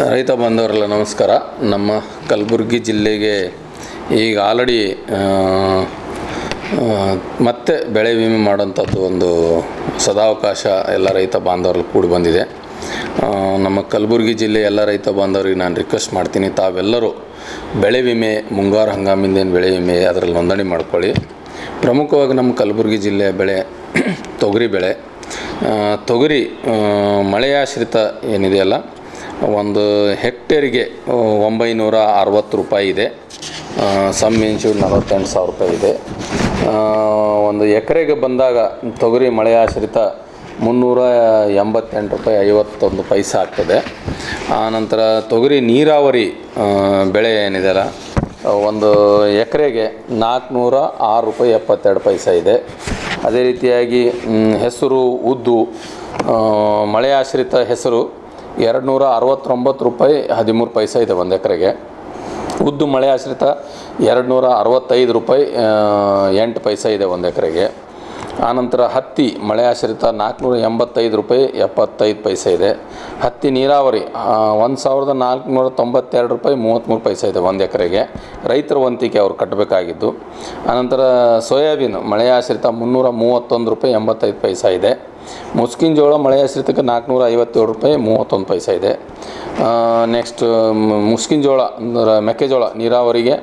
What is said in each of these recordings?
ರೈತ ಬಾಂಧವರೆಲ್ಲ ನಮಸ್ಕಾರ. ನಮ್ಮ ಕಲಬುರಗಿ ಜಿಲ್ಲೆಗೆ ಈಗ ಆಲ್ರೆಡಿ ಮತ್ತೆ ಬೆಳೆ ವಿಮೆ ಮಾಡೋಂಥದ್ದು ಒಂದು ಸದಾವಕಾಶ ಎಲ್ಲ ರೈತ ಬಾಂಧವರಲ್ಲಿ ಕೂಡಿ ಬಂದಿದೆ. ನಮ್ಮ ಕಲಬುರಗಿ ಜಿಲ್ಲೆ ಎಲ್ಲ ರೈತ ಬಾಂಧವರಿಗೆ ನಾನು ರಿಕ್ವೆಸ್ಟ್ ಮಾಡ್ತೀನಿ, ತಾವೆಲ್ಲರೂ ಬೆಳೆ ವಿಮೆ ಮುಂಗಾರು ಹಂಗಾಮಿಂದೇನು ಬೆಳೆ ವಿಮೆ ಅದರಲ್ಲಿ ನೋಂದಣಿ ಮಾಡ್ಕೊಳ್ಳಿ. ಪ್ರಮುಖವಾಗಿ ನಮ್ಮ ಕಲಬುರಗಿ ಜಿಲ್ಲೆಯ ಬೆಳೆ ತೊಗರಿ ಬೆಳೆ. ತೊಗರಿ ಮಳೆಯಾಶ್ರಿತ ಏನಿದೆಯಲ್ಲ, ಒಂದು ಹೆಕ್ಟೇರಿಗೆ 960 ರೂಪಾಯಿ ಇದೆ. ಸಮ್ ಇನ್ಶೂರ್ 48,000 ರೂಪಾಯಿ ಇದೆ. ಒಂದು ಎಕರೆಗೆ ಬಂದಾಗ ತೊಗರಿ ಮಳೆಯಾಶ್ರಿತ 388 ರೂಪಾಯಿ 51 ಪೈಸೆ ಆಗ್ತದೆ. ಆನಂತರ ತೊಗರಿ ನೀರಾವರಿ ಬೆಳೆ ಏನಿದೆಯಲ್ಲ, ಒಂದು ಎಕರೆಗೆ 406 ರೂಪಾಯಿ 72 ಪೈಸೆ ಇದೆ. ಅದೇ ರೀತಿಯಾಗಿ ಹೆಸರು ಉದ್ದು ಮಳೆಯಾಶ್ರಿತ ಹೆಸರು 269 ರೂಪಾಯಿ 13 ಪೈಸೆ ಇದೆ ಒಂದು ಎಕರೆಗೆ. ಉದ್ದು ಮಳೆ ಆಶ್ರಿತ 265 ರೂಪಾಯಿ 8 ಪೈಸೆ ಇದೆ ಒಂದು ಎಕರೆಗೆ. ಆನಂತರ ಹತ್ತಿ ಮಳೆ ಆಶ್ರಿತ 485 ರೂಪಾಯಿ 75 ಪೈಸೆ ಇದೆ. ಹತ್ತಿ ನೀರಾವರಿ 1492 ರೂಪಾಯಿ 33 ಪೈಸೆ ಇದೆ ಒಂದು ಎಕರೆಗೆ. ರೈತರ ವಂತಿಕೆ ಅವರು ಕಟ್ಟಬೇಕಾಗಿದ್ದು. ಆನಂತರ ಸೋಯಾಬೀನ್ ಮಳೆ ಆಶ್ರಿತ 331 ರೂಪಾಯಿ 85 ಪೈಸೆ ಇದೆ. ಮುಸ್ಕಿನ ಜೋಳ ಮಳೆ ಆಶ್ರಿತಕ್ಕೆ 457 ರೂಪಾಯಿ 31 ಪೈಸೆ ಇದೆ. ನೆಕ್ಸ್ಟ್ ಮುಸ್ಕಿನ ಜೋಳ ಅಂದರೆ ಮೆಕ್ಕೆಜೋಳ ನೀರಾವರಿಗೆ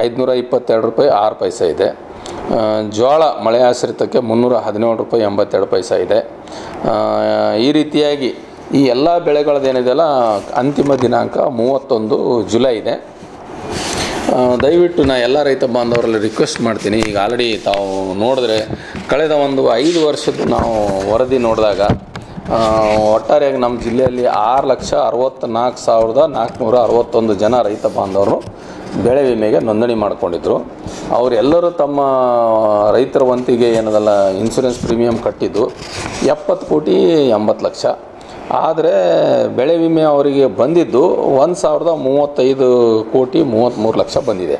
522 ರೂಪಾಯಿ 6 ಪೈಸೆ ಇದೆ. ಜೋಳ ಮಳೆ ಆಶ್ರಿತಕ್ಕೆ 317 ರೂಪಾಯಿ 82 ಪೈಸೆ ಇದೆ. ಈ ರೀತಿಯಾಗಿ ಈ ಎಲ್ಲ ಬೆಳೆಗಳದ್ದೇನಿದೆಯಲ್ಲ ಅಂತಿಮ ದಿನಾಂಕ 31 ಜುಲೈ ಇದೆ. ದಯವಿಟ್ಟು ನಾನು ಎಲ್ಲ ರೈತ ಬಾಂಧವರಲ್ಲಿ ರಿಕ್ವೆಸ್ಟ್ ಮಾಡ್ತೀನಿ. ಈಗ ಆಲ್ರೆಡಿ ತಾವು ನೋಡಿದ್ರೆ ಕಳೆದ ಒಂದು 5 ವರ್ಷದ ನಾವು ವರದಿ ನೋಡಿದಾಗ ಒಟ್ಟಾರೆಯಾಗಿ ನಮ್ಮ ಜಿಲ್ಲೆಯಲ್ಲಿ 6,64,461 ಜನ ರೈತ ಬಾಂಧವರು ಬೆಳೆ ವಿಮೆಗೆ ನೋಂದಣಿ ಮಾಡಿಕೊಂಡಿದ್ರು. ಅವರೆಲ್ಲರೂ ತಮ್ಮ ರೈತರ ವಂತಿಗೆ ಏನದಲ್ಲ ಇನ್ಶೂರೆನ್ಸ್ ಪ್ರೀಮಿಯಂ ಕಟ್ಟಿದ್ದು 70,80,00,000. ಆದರೆ ಬೆಳೆ ವಿಮೆ ಅವರಿಗೆ ಬಂದಿದ್ದು 1,035,33,00,000 ಬಂದಿದೆ.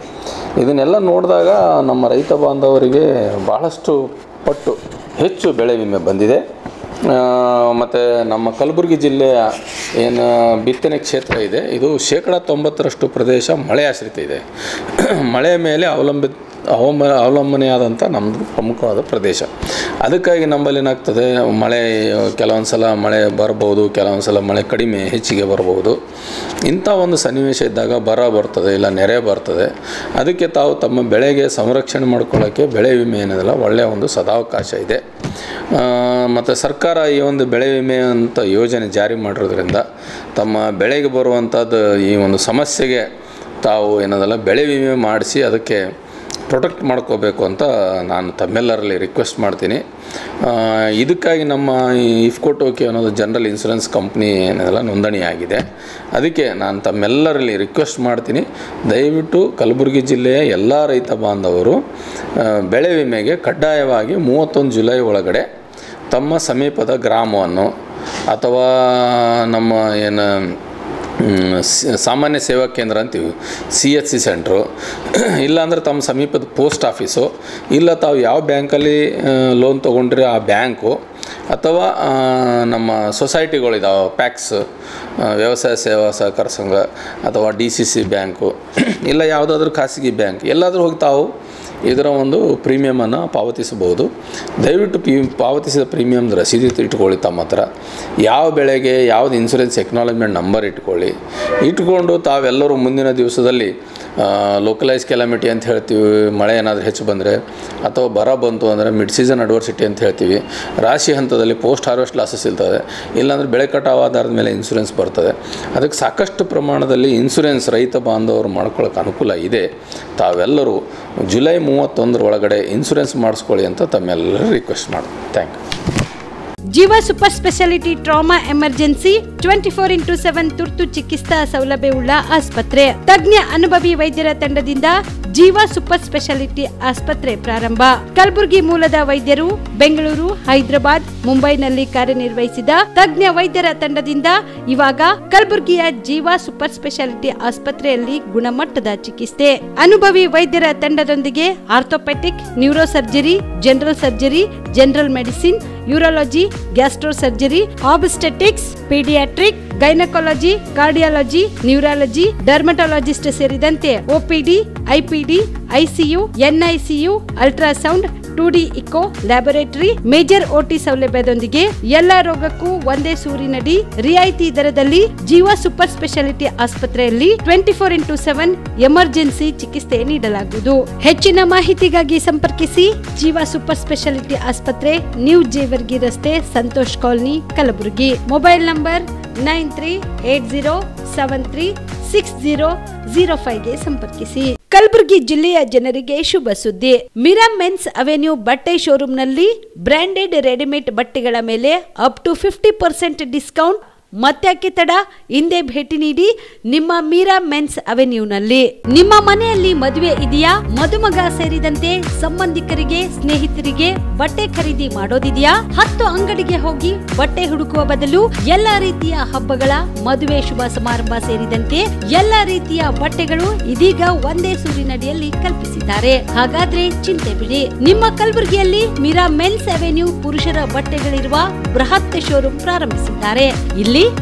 ಇದನ್ನೆಲ್ಲ ನೋಡಿದಾಗ ನಮ್ಮ ರೈತ ಬಾಂಧವರಿಗೆ ಭಾಳಷ್ಟು ಪಟ್ಟು ಹೆಚ್ಚು ಬೆಳೆ ವಿಮೆ ಬಂದಿದೆ. ಮತ್ತು ನಮ್ಮ ಕಲಬುರಗಿ ಜಿಲ್ಲೆಯ ಏನು ಬಿತ್ತನೆ ಕ್ಷೇತ್ರ ಇದೆ, ಇದು 90% ಪ್ರದೇಶ ಮಳೆ ಆಶ್ರಿತ ಇದೆ. ಮಳೆಯ ಮೇಲೆ ಅವಲಂಬನೆಯಾದಂಥ ನಮ್ಮದು ಪ್ರಮುಖವಾದ ಪ್ರದೇಶ. ಅದಕ್ಕಾಗಿ ನಮ್ಮಲ್ಲಿ ಏನಾಗ್ತದೆ, ಮಳೆ ಕೆಲವೊಂದು ಸಲ ಮಳೆ ಬರ್ಬೋದು, ಕೆಲವೊಂದು ಸಲ ಮಳೆ ಕಡಿಮೆ ಹೆಚ್ಚಿಗೆ ಬರ್ಬೋದು. ಇಂಥ ಒಂದು ಸನ್ನಿವೇಶ ಇದ್ದಾಗ ಬರ ಬರ್ತದೆ, ಇಲ್ಲ ನೆರೆ ಬರ್ತದೆ. ಅದಕ್ಕೆ ತಾವು ತಮ್ಮ ಬೆಳೆಗೆ ಸಂರಕ್ಷಣೆ ಮಾಡ್ಕೊಳ್ಳೋಕ್ಕೆ ಬೆಳೆ ವಿಮೆ ಏನಿದೆಯಲ್ಲ ಒಳ್ಳೆಯ ಒಂದು ಸದಾವಕಾಶ ಇದೆ. ಮತ್ತು ಸರ್ಕಾರ ಈ ಒಂದು ಬೆಳೆ ವಿಮೆ ಅಂತ ಯೋಜನೆ ಜಾರಿ ಮಾಡಿರೋದ್ರಿಂದ ತಮ್ಮ ಬೆಳೆಗೆ ಬರುವಂಥದ್ದು ಈ ಒಂದು ಸಮಸ್ಯೆಗೆ ತಾವು ಏನದಲ್ಲ ಬೆಳೆ ವಿಮೆ ಮಾಡಿಸಿ ಅದಕ್ಕೆ ಪ್ರೊಟೆಕ್ಟ್ ಮಾಡ್ಕೋಬೇಕು ಅಂತ ನಾನು ತಮ್ಮೆಲ್ಲರಲ್ಲಿ ರಿಕ್ವೆಸ್ಟ್ ಮಾಡ್ತೀನಿ. ಇದಕ್ಕಾಗಿ ನಮ್ಮ ಇಫ್ಕೋ ಟೋಕಿಯೋ ಅನ್ನೋದು ಜನರಲ್ ಇನ್ಶೂರೆನ್ಸ್ ಕಂಪ್ನಿ ಏನದಲ್ಲ ನೋಂದಣಿ ಆಗಿದೆ. ಅದಕ್ಕೆ ನಾನು ತಮ್ಮೆಲ್ಲರಲ್ಲಿ ರಿಕ್ವೆಸ್ಟ್ ಮಾಡ್ತೀನಿ, ದಯವಿಟ್ಟು ಕಲಬುರಗಿ ಜಿಲ್ಲೆಯ ಎಲ್ಲ ರೈತ ಬಾಂಧವರು ಬೆಳೆ ವಿಮೆಗೆ ಕಡ್ಡಾಯವಾಗಿ 31 ಜುಲೈ ಒಳಗಡೆ ತಮ್ಮ ಸಮೀಪದ ಗ್ರಾಮವನ್ನು ಅಥವಾ ನಮ್ಮ ಏನು ಸಾಮಾನ್ಯ ಸೇವಾ ಕೇಂದ್ರ ಅಂತೀವಿ, CHC ಸೆಂಟ್ರು, ಇಲ್ಲಾಂದರೆ ತಮ್ಮ ಸಮೀಪದ ಪೋಸ್ಟ್ ಆಫೀಸು, ಇಲ್ಲ ತಾವು ಯಾವ ಬ್ಯಾಂಕಲ್ಲಿ ಲೋನ್ ತೊಗೊಂಡ್ರೆ ಆ ಬ್ಯಾಂಕು, ಅಥವಾ ನಮ್ಮ ಸೊಸೈಟಿಗಳಿದಾವೆ ಪ್ಯಾಕ್ಸ್ ವ್ಯವಸಾಯ ಸೇವಾ ಸಹಕಾರ ಸಂಘ ಅಥವಾ DCC ಬ್ಯಾಂಕು, ಇಲ್ಲ ಯಾವುದಾದ್ರೂ ಖಾಸಗಿ ಬ್ಯಾಂಕ್, ಎಲ್ಲಾದರೂ ಹೋಗಿ ತಾವು ಇದರ ಒಂದು ಪ್ರೀಮಿಯಮನ್ನು ಪಾವತಿಸಬಹುದು. ದಯವಿಟ್ಟು ಪಾವತಿಸಿದ ಪ್ರೀಮಿಯಮ್ ರಸೀದಿ ಇಟ್ಕೊಳ್ಳಿ ತಮ್ಮ ಹತ್ರ. ಯಾವ ಬೆಳೆಗೆ ಯಾವುದು ಇನ್ಶೂರೆನ್ಸ್ ಎಕ್ನಾಲಜ್ಮೆಂಟ್ ನಂಬರ್ ಇಟ್ಕೊಂಡು ತಾವೆಲ್ಲರೂ ಮುಂದಿನ ದಿವಸದಲ್ಲಿ ಲೋಕಲೈಸ್ ಕೆಲಾಮಿಟಿ ಅಂತ ಹೇಳ್ತೀವಿ, ಮಳೆ ಏನಾದರೂ ಹೆಚ್ಚು ಬಂದರೆ ಅಥವಾ ಬರ ಬಂತು ಅಂದರೆ ಮಿಡ್ ಸೀಸನ್ ಅಡ್ವರ್ಸಿಟಿ ಅಂತ ಹೇಳ್ತೀವಿ, ರಾಶಿ ಹಂತದಲ್ಲಿ ಪೋಸ್ಟ್ ಹಾರ್ವೆಸ್ಟ್ ಲಾಸಸ್ ಇರ್ತದೆ, ಇಲ್ಲಾಂದರೆ ಬೆಳೆ ಕಟಾವು ಆಧಾರದ ಮೇಲೆ ಇನ್ಶೂರೆನ್ಸ್ ಬರ್ತದೆ. ಅದಕ್ಕೆ ಸಾಕಷ್ಟು ಪ್ರಮಾಣದಲ್ಲಿ ಇನ್ಶೂರೆನ್ಸ್ ರೈತ ಬಾಂಧವರು ಮಾಡ್ಕೊಳ್ಳೋಕೆ ಅನುಕೂಲ ಇದೆ. ತಾವೆಲ್ಲರೂ ಜುಲೈ 31 ಒಳಗಡೆ ಇನ್ಶೂರೆನ್ಸ್ ಮಾಡಿಸ್ಕೊಳ್ಳಿ ಅಂತ ತಮ್ಮೆಲ್ಲರೂ ರಿಕ್ವೆಸ್ಟ್ ಮಾಡ್ತೀನಿ. Thank you. Jeeva super speciality trauma emergency 24x7 ತುರ್ತು ಚಿಕಿತ್ಸಾ ಸೌಲಭ್ಯವುಳ್ಳ ಆಸ್ಪತ್ರೆ. ತಜ್ಞ ಅನುಭವಿ ವೈದ್ಯರ ತಂಡದಿಂದ ಜೀವ ಸೂಪರ್ ಸ್ಪೆಷಾಲಿಟಿ ಆಸ್ಪತ್ರೆ ಪ್ರಾರಂಭ. ಕಲಬುರಗಿ ಮೂಲದ ವೈದ್ಯರು ಬೆಂಗಳೂರು, ಹೈದರಾಬಾದ್, ಮುಂಬೈನಲ್ಲಿ ಕಾರ್ಯನಿರ್ವಹಿಸಿದ ತಜ್ಞ ವೈದ್ಯರ ತಂಡದಿಂದ ಇವಾಗ ಕಲಬುರಗಿಯ ಜೀವ ಸೂಪರ್ ಸ್ಪೆಷಾಲಿಟಿ ಆಸ್ಪತ್ರೆಯಲ್ಲಿ ಗುಣಮಟ್ಟದ ಚಿಕಿತ್ಸೆ. ಅನುಭವಿ ವೈದ್ಯರ ತಂಡದೊಂದಿಗೆ orthopaedic, neuro surgery, general surgery, general medicine urology, gastro surgery, obstetrics, paediatric, gynaecology, cardiology, neurology, dermatologist ಸೇರಿದಂತೆ OPD, IPD, ICU, NICU, ultrasound, 2D echo, laboratory, major OT ಸೌಲಭ್ಯದೊಂದಿಗೆ ಎಲ್ಲಾ ರೋಗಕ್ಕೂ ಒಂದೇ ಸೂರಿನಡಿ ರಿಯಾಯಿತಿ ದರದಲ್ಲಿ ಜೀವ ಸೂಪರ್ ಸ್ಪೆಷಾಲಿಟಿ ಆಸ್ಪತ್ರೆಯಲ್ಲಿ 24x7 ಎಮರ್ಜೆನ್ಸಿ ಚಿಕಿತ್ಸೆ ನೀಡಲಾಗುವುದು. ಹೆಚ್ಚಿನ ಮಾಹಿತಿಗಾಗಿ ಸಂಪರ್ಕಿಸಿ ಜೀವ ಸೂಪರ್ ಸ್ಪೆಷಾಲಿಟಿ ಆಸ್ಪತ್ರೆ, ನ್ಯೂ ಜೇವರ್ಗಿ ರಸ್ತೆ, Santosh colony, Kalaburagi. Mobile number 9380736005 ಗೆ ಸಂಪರ್ಕಿಸಿ. ಕಲಬುರಗಿ ಜಿಲ್ಲೆಯ ಜನರಿಗೆ ಶುಭ ಸುದ್ದಿ. ಮಿರಾ ಮೆನ್ಸ್ ಅವೆನ್ಯೂ ಬಟ್ಟೆ ಶೋರೂಮ್ನಲ್ಲಿ ಬ್ರಾಂಡೆಡ್ ರೆಡಿಮೇಡ್ ಬಟ್ಟೆಗಳ ಮೇಲೆ ಅಪ್ ಟು 50% ಡಿಸ್ಕೌಂಟ್. ಮತ್ತ್ಯಾಕೆ ತಡ, ಹಿಂದೆ ಭೇಟಿ ನೀಡಿ ನಿಮ್ಮ ಮೀರಾ ಮೆನ್ಸ್ ಅವೆನ್ಯೂನಲ್ಲಿ. ನಿಮ್ಮ ಮನೆಯಲ್ಲಿ ಮದುವೆ ಇದೆಯಾ, ಮದುಮಗ ಸೇರಿದಂತೆ ಸಂಬಂಧಿಕರಿಗೆ, ಸ್ನೇಹಿತರಿಗೆ ಬಟ್ಟೆ ಖರೀದಿ ಮಾಡೋದಿದೆಯಾ? 10 ಅಂಗಡಿಗೆ ಹೋಗಿ ಬಟ್ಟೆ ಹುಡುಕುವ ಬದಲು ಎಲ್ಲಾ ರೀತಿಯ ಹಬ್ಬಗಳ, ಮದುವೆ, ಶುಭ ಸಮಾರಂಭ ಸೇರಿದಂತೆ ಎಲ್ಲಾ ರೀತಿಯ ಬಟ್ಟೆಗಳು ಇದೀಗ ಒಂದೇ ಸೂರಿನಡಿಯಲ್ಲಿ ಕಲ್ಪಿಸಿದ್ದಾರೆ. ಹಾಗಾದ್ರೆ ಚಿಂತೆ ಬಿಡಿ. ನಿಮ್ಮ ಕಲಬುರಗಿಯಲ್ಲಿ ಮೀರಾ ಮೆನ್ಸ್ ಅವೆನ್ಯೂ ಪುರುಷರ ಬಟ್ಟೆಗಳಿರುವ ಬೃಹತ್ ಶೋರೂಮ್ ಪ್ರಾರಂಭಿಸಿದ್ದಾರೆ. ಇಲ್ಲಿ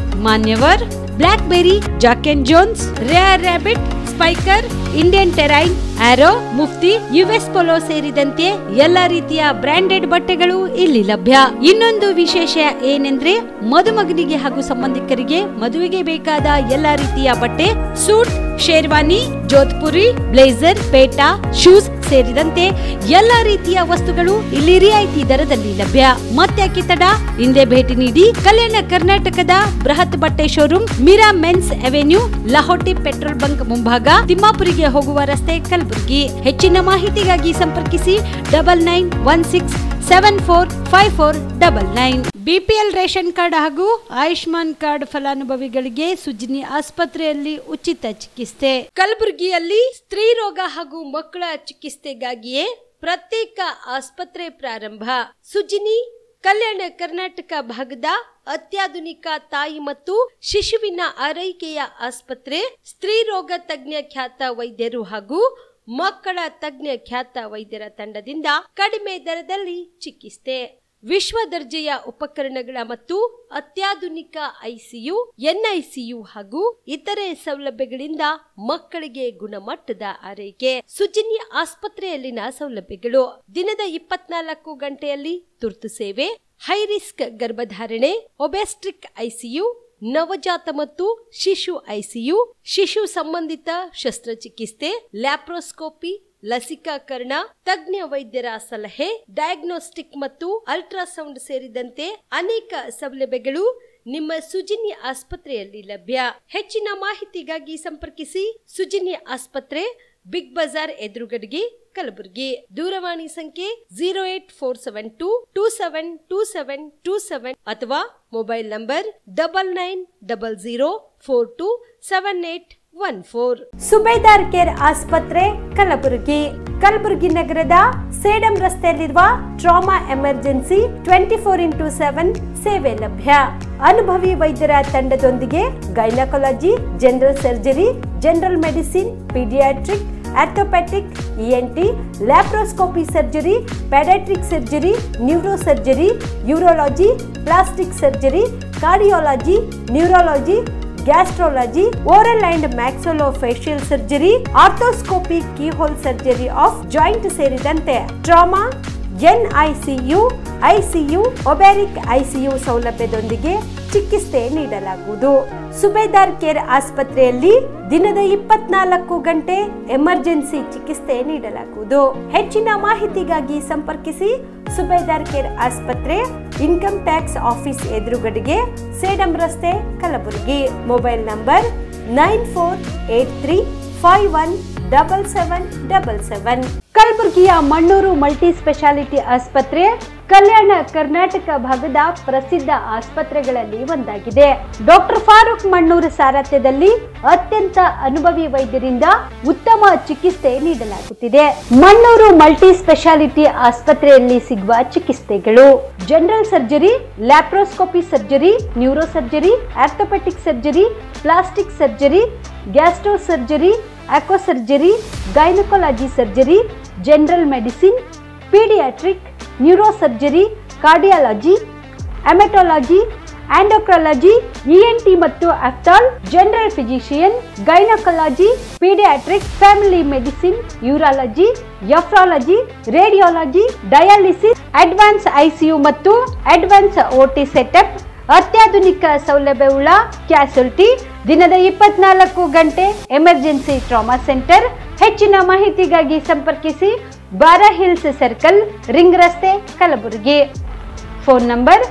Manyavar, Blackberry, Jack and Jones, Rare Rabbit, Spykar, Indian Terrain, Arrow, Mufti, US Polo ಸೇರಿದಂತೆ ಎಲ್ಲಾ ರೀತಿಯ ಬ್ರಾಂಡೆಡ್ ಬಟ್ಟೆಗಳು ಇಲ್ಲಿ ಲಭ್ಯ. ಇನ್ನೊಂದು ವಿಶೇಷ ಏನೆಂದ್ರೆ ಮದುಮಗನಿಗೆ ಹಾಗೂ ಸಂಬಂಧಿಕರಿಗೆ ಮದುವೆಗೆ ಬೇಕಾದ ಎಲ್ಲಾ ರೀತಿಯ ಬಟ್ಟೆ, ಸೂಟ್, ಶೇರ್ವಾನಿ, ಜೋಧ್ಪುರಿ, ಬ್ಲೇಸರ್, ಪೇಟಾ, ಶೂಸ್ ಸೇರಿದಂತೆ ಎಲ್ಲಾ ರೀತಿಯ ವಸ್ತುಗಳು ಇಲ್ಲಿ ರಿಯಾಯಿತಿ ದರದಲ್ಲಿ ಲಭ್ಯ. ಮತ್ತ್ಯಾಕೆ ತಡ, ಹಿಂದೆ ಭೇಟಿ ನೀಡಿ. ಕಲ್ಯಾಣ ಕರ್ನಾಟಕದ ಬೃಹತ್ ಬಟ್ಟೆ showroom Meera men's avenue, Lahoti petrol bunk ಮುಂಭಾಗ, ತಿಮ್ಮಾಪುರಿಗೆ ಹೋಗುವ ರಸ್ತೆ, ಕಲಬುರಗಿ. ಹೆಚ್ಚಿನ ಮಾಹಿತಿಗಾಗಿ ಸಂಪರ್ಕಿಸಿ 9916745499. ಬಿಪಿಎಲ್ ರೇಷನ್ ಕಾರ್ಡ್ ಹಾಗೂ ಆಯುಷ್ಮಾನ್ ಕಾರ್ಡ್ ಫಲಾನುಭವಿಗಳಿಗೆ ಸುಜ್ನಿ ಆಸ್ಪತ್ರೆಯಲ್ಲಿ ಉಚಿತ ಚಿಕಿತ್ಸೆ. ಕಲಬುರಗಿಯಲ್ಲಿ ಸ್ತ್ರೀ ರೋಗ ಹಾಗೂ ಮಕ್ಕಳ ಚಿಕಿತ್ಸೆಗಾಗಿಯೇ ಪ್ರತ್ಯೇಕ ಆಸ್ಪತ್ರೆ ಪ್ರಾರಂಭ. ಸುಜ್ನಿ ಕಲ್ಯಾಣ ಕರ್ನಾಟಕ ಭಾಗದ ಅತ್ಯಾಧುನಿಕ ತಾಯಿ ಮತ್ತು ಶಿಶುವಿನ ಆರೈಕೆಯ ಆಸ್ಪತ್ರೆ. ಸ್ತ್ರೀ ರೋಗ ತಜ್ಞ ಖ್ಯಾತ ವೈದ್ಯರು ಹಾಗೂ ಮಕ್ಕಳ ತಜ್ಞ ಖ್ಯಾತ ವೈದ್ಯರ ತಂಡದಿಂದ ಕಡಿಮೆ ದರದಲ್ಲಿ ಚಿಕಿತ್ಸೆ. ವಿಶ್ವ ದರ್ಜೆಯ ಉಪಕರಣಗಳ ಮತ್ತು ಅತ್ಯಾಧುನಿಕ ಐಸಿಯು, ಎನ್ಐಸಿಯು ಹಾಗೂ ಇತರೆ ಸೌಲಭ್ಯಗಳಿಂದ ಮಕ್ಕಳಿಗೆ ಗುಣಮಟ್ಟದ ಆರೈಕೆ. ಸುಜ್ನಿ ಆಸ್ಪತ್ರೆಯಲ್ಲಿನ ಸೌಲಭ್ಯಗಳು: ದಿನದ 24 ಗಂಟೆಯಲ್ಲಿ ತುರ್ತು ಸೇವೆ, ಹೈ ರಿಸ್ಕ್ ಗರ್ಭಧಾರಣೆ, ಒಬೆಸ್ಟ್ರಿಕ್ ಐಸಿಯು, ನವಜಾತ ಮತ್ತು ಶಿಶು ಐಸಿಯು, ಶಿಶು ಸಂಬಂಧಿತ ಶಸ್ತ್ರಚಿಕಿತ್ಸೆ, ಲ್ಯಾಪ್ರೋಸ್ಕೋಪಿ, ಲಸಿಕಾಕರಣ, ತಜ್ಞ ವೈದ್ಯರ ಸಲಹೆ, ಡಯಾಗ್ನೋಸ್ಟಿಕ್ ಮತ್ತು ಅಲ್ಟ್ರಾಸೌಂಡ್ ಸೇರಿದಂತೆ ಅನೇಕ ಸೌಲಭ್ಯಗಳು ನಿಮ್ಮ ಸುಜ್ನಿ ಆಸ್ಪತ್ರೆಯಲ್ಲಿ ಲಭ್ಯ. ಹೆಚ್ಚಿನ ಮಾಹಿತಿಗಾಗಿ ಸಂಪರ್ಕಿಸಿ ಸುಜ್ನಿ ಆಸ್ಪತ್ರೆ, ಬಿಗ್ ಬಜಾರ್ ಎದುರುಗಡೆಗೆ, ಕಲಬುರಗಿ. ದೂರವಾಣಿ ಸಂಖ್ಯೆ 08472272727 ಅಥವಾ ಮೊಬೈಲ್ ನಂಬರ್ 9900427814. ಸುಬೇದಾರ್ ಕೇರ್ ಆಸ್ಪತ್ರೆ, ಕಲಬುರಗಿ. ಕಲಬುರಗಿ ನಗರದ ಸೇಡಂ ರಸ್ತೆಯಲ್ಲಿರುವ ಟ್ರಾಮಾ ಎಮರ್ಜೆನ್ಸಿ 24x7 ಸೇವೆ ಲಭ್ಯ. ಅನುಭವಿ ವೈದ್ಯರ ತಂಡದೊಂದಿಗೆ gynaecology, general surgery, general medicine, paediatric, orthopaedic, ENT, laparoscopy surgery, paediatric surgery, neuro surgery, urology, plastic surgery, cardiology, neurology, gastrology, oral and maxillofacial surgery, arthroscopy, keyhole surgery of joint ಸೇರಿದಂತೆ trauma, NICU, ICU, ಒಬೆರಿಕ್ ICU ಸೌಲಭ್ಯದೊಂದಿಗೆ ಚಿಕಿತ್ಸೆ ನೀಡಲಾಗುವುದು. ಸುಬೇದಾರ್ care ಆಸ್ಪತ್ರೆಯಲ್ಲಿ ದಿನದ 24 ಗಂಟೆ emergency ಚಿಕಿತ್ಸೆ ನೀಡಲಾಗುವುದು. ಹೆಚ್ಚಿನ ಮಾಹಿತಿಗಾಗಿ ಸಂಪರ್ಕಿಸಿ ಸುಬೇದಾರ್ ಕೇರ್ ಆಸ್ಪತ್ರೆ, ಇನ್ಕಮ್ ಟ್ಯಾಕ್ಸ್ ಆಫೀಸ್ ಎದುರುಗಡೆಗೆ, ಸೇಡಂ ರಸ್ತೆ, ಕಲಬುರಗಿ. Mobile number 9483517777. ಕಲಬುರಗಿಯ ಮಣ್ಣೂರು ಮಲ್ಟಿ ಸ್ಪೆಷಾಲಿಟಿ ಆಸ್ಪತ್ರೆ ಕಲ್ಯಾಣ ಕರ್ನಾಟಕ ಭಾಗದ ಪ್ರಸಿದ್ಧ ಆಸ್ಪತ್ರೆಗಳಲ್ಲಿ ಒಂದಾಗಿದೆ. ಡಾಕ್ಟರ್ ಫಾರೂಕ್ ಮಣ್ಣೂರು ಸಾರಥ್ಯದಲ್ಲಿ ಅತ್ಯಂತ ಅನುಭವಿ ವೈದ್ಯರಿಂದ ಉತ್ತಮ ಚಿಕಿತ್ಸೆ ನೀಡಲಾಗುತ್ತಿದೆ. ಮಣ್ಣೂರು ಮಲ್ಟಿ ಸ್ಪೆಷಾಲಿಟಿ ಆಸ್ಪತ್ರೆಯಲ್ಲಿ ಸಿಗುವ ಚಿಕಿತ್ಸೆಗಳು: general surgery, laparoscopy surgery, neuro surgery, orthopaedic surgery, plastic surgery, gastro surgery, ಆಕ್ವಾ surgery, gynaecology surgery, general medicine, paediatric, neuro surgery, cardiology, haematology, endocrinology, ENT ಮತ್ತು ophthal, general physician, gynaecology, paediatrics, family medicine, urology, nephrology, radiology, dialysis, advance ICU ಮತ್ತು advance OT setup, ಅತ್ಯಾಧುನಿಕ ಸೌಲಭ್ಯವುಳ್ಳ ಕ್ಯಾಸುಲಿಟಿ, ದಿನದ 24 ಗಂಟೆ emergency trauma centre. ಹೆಚ್ಚಿನ ಮಾಹಿತಿಗಾಗಿ ಸಂಪರ್ಕಿಸಿ ಬಾರಾ hills circle, ring ರಸ್ತೆ, Kalaburagi. Phone number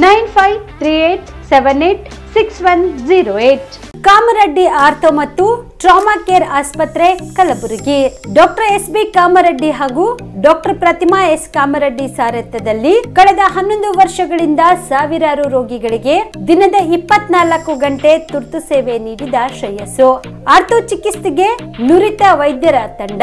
9538786108. Kamareddy ortho ಮತ್ತು ಟ್ರಾಮಾ ಕೇರ್ ಆಸ್ಪತ್ರೆ, ಕಲಬುರಗಿ. ಡಾಕ್ಟರ್ SB ಕಾಮರೆಡ್ಡಿ ಹಾಗೂ ಡಾಕ್ಟರ್ ಪ್ರತಿಮಾ S ಕಾಮರೆಡ್ಡಿ ಸಾರಥ್ಯದಲ್ಲಿ ಕಳೆದ 11 ವರ್ಷಗಳಿಂದ ಸಾವಿರಾರು ರೋಗಿಗಳಿಗೆ ದಿನದ 24 ಗಂಟೆ ತುರ್ತು ಸೇವೆ ನೀಡಿದ ಶ್ರೇಯಸ್ಸು. ಆರ್ಥೋ ಚಿಕಿತ್ಸೆಗೆ ನುರಿತ ವೈದ್ಯರ ತಂಡ,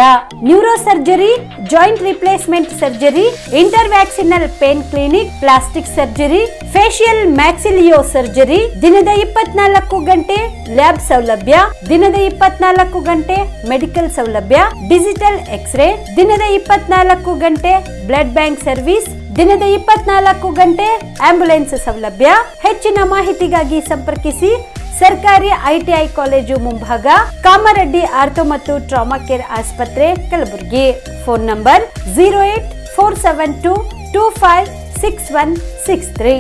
neuro surgery, joint replacement surgery, interventional pain clinic, plastic surgery, facial maxillo surgery, ದಿನದ 24 ಗಂಟೆ ಲ್ಯಾಬ್ ಸೌಲಭ್ಯ, ದಿನದ 24 ಗಂಟೆ ಮೆಡಿಕಲ್ ಸೌಲಭ್ಯ, ಡಿಜಿಟಲ್ ಎಕ್ಸ್ರೇ, ದಿನದ 24 ಗಂಟೆ ಬ್ಲಡ್ ಬ್ಯಾಂಕ್ ಸರ್ವಿಸ್, ದಿನದ 24 ಗಂಟೆ ಆಂಬ್ಯುಲೆನ್ಸ್ ಸೌಲಭ್ಯ. ಹೆಚ್ಚಿನ ಮಾಹಿತಿಗಾಗಿ ಸಂಪರ್ಕಿಸಿ ಸರ್ಕಾರಿ ITI ಕಾಲೇಜು ಮುಂಭಾಗ, ಕಾಮರೆಡ್ಡಿ ಆರ್ಥೋ ಮತ್ತು ಟ್ರಾಮಾ ಕೇರ್ ಆಸ್ಪತ್ರೆ, ಕಲಬುರಗಿ. Phone number 08472256163.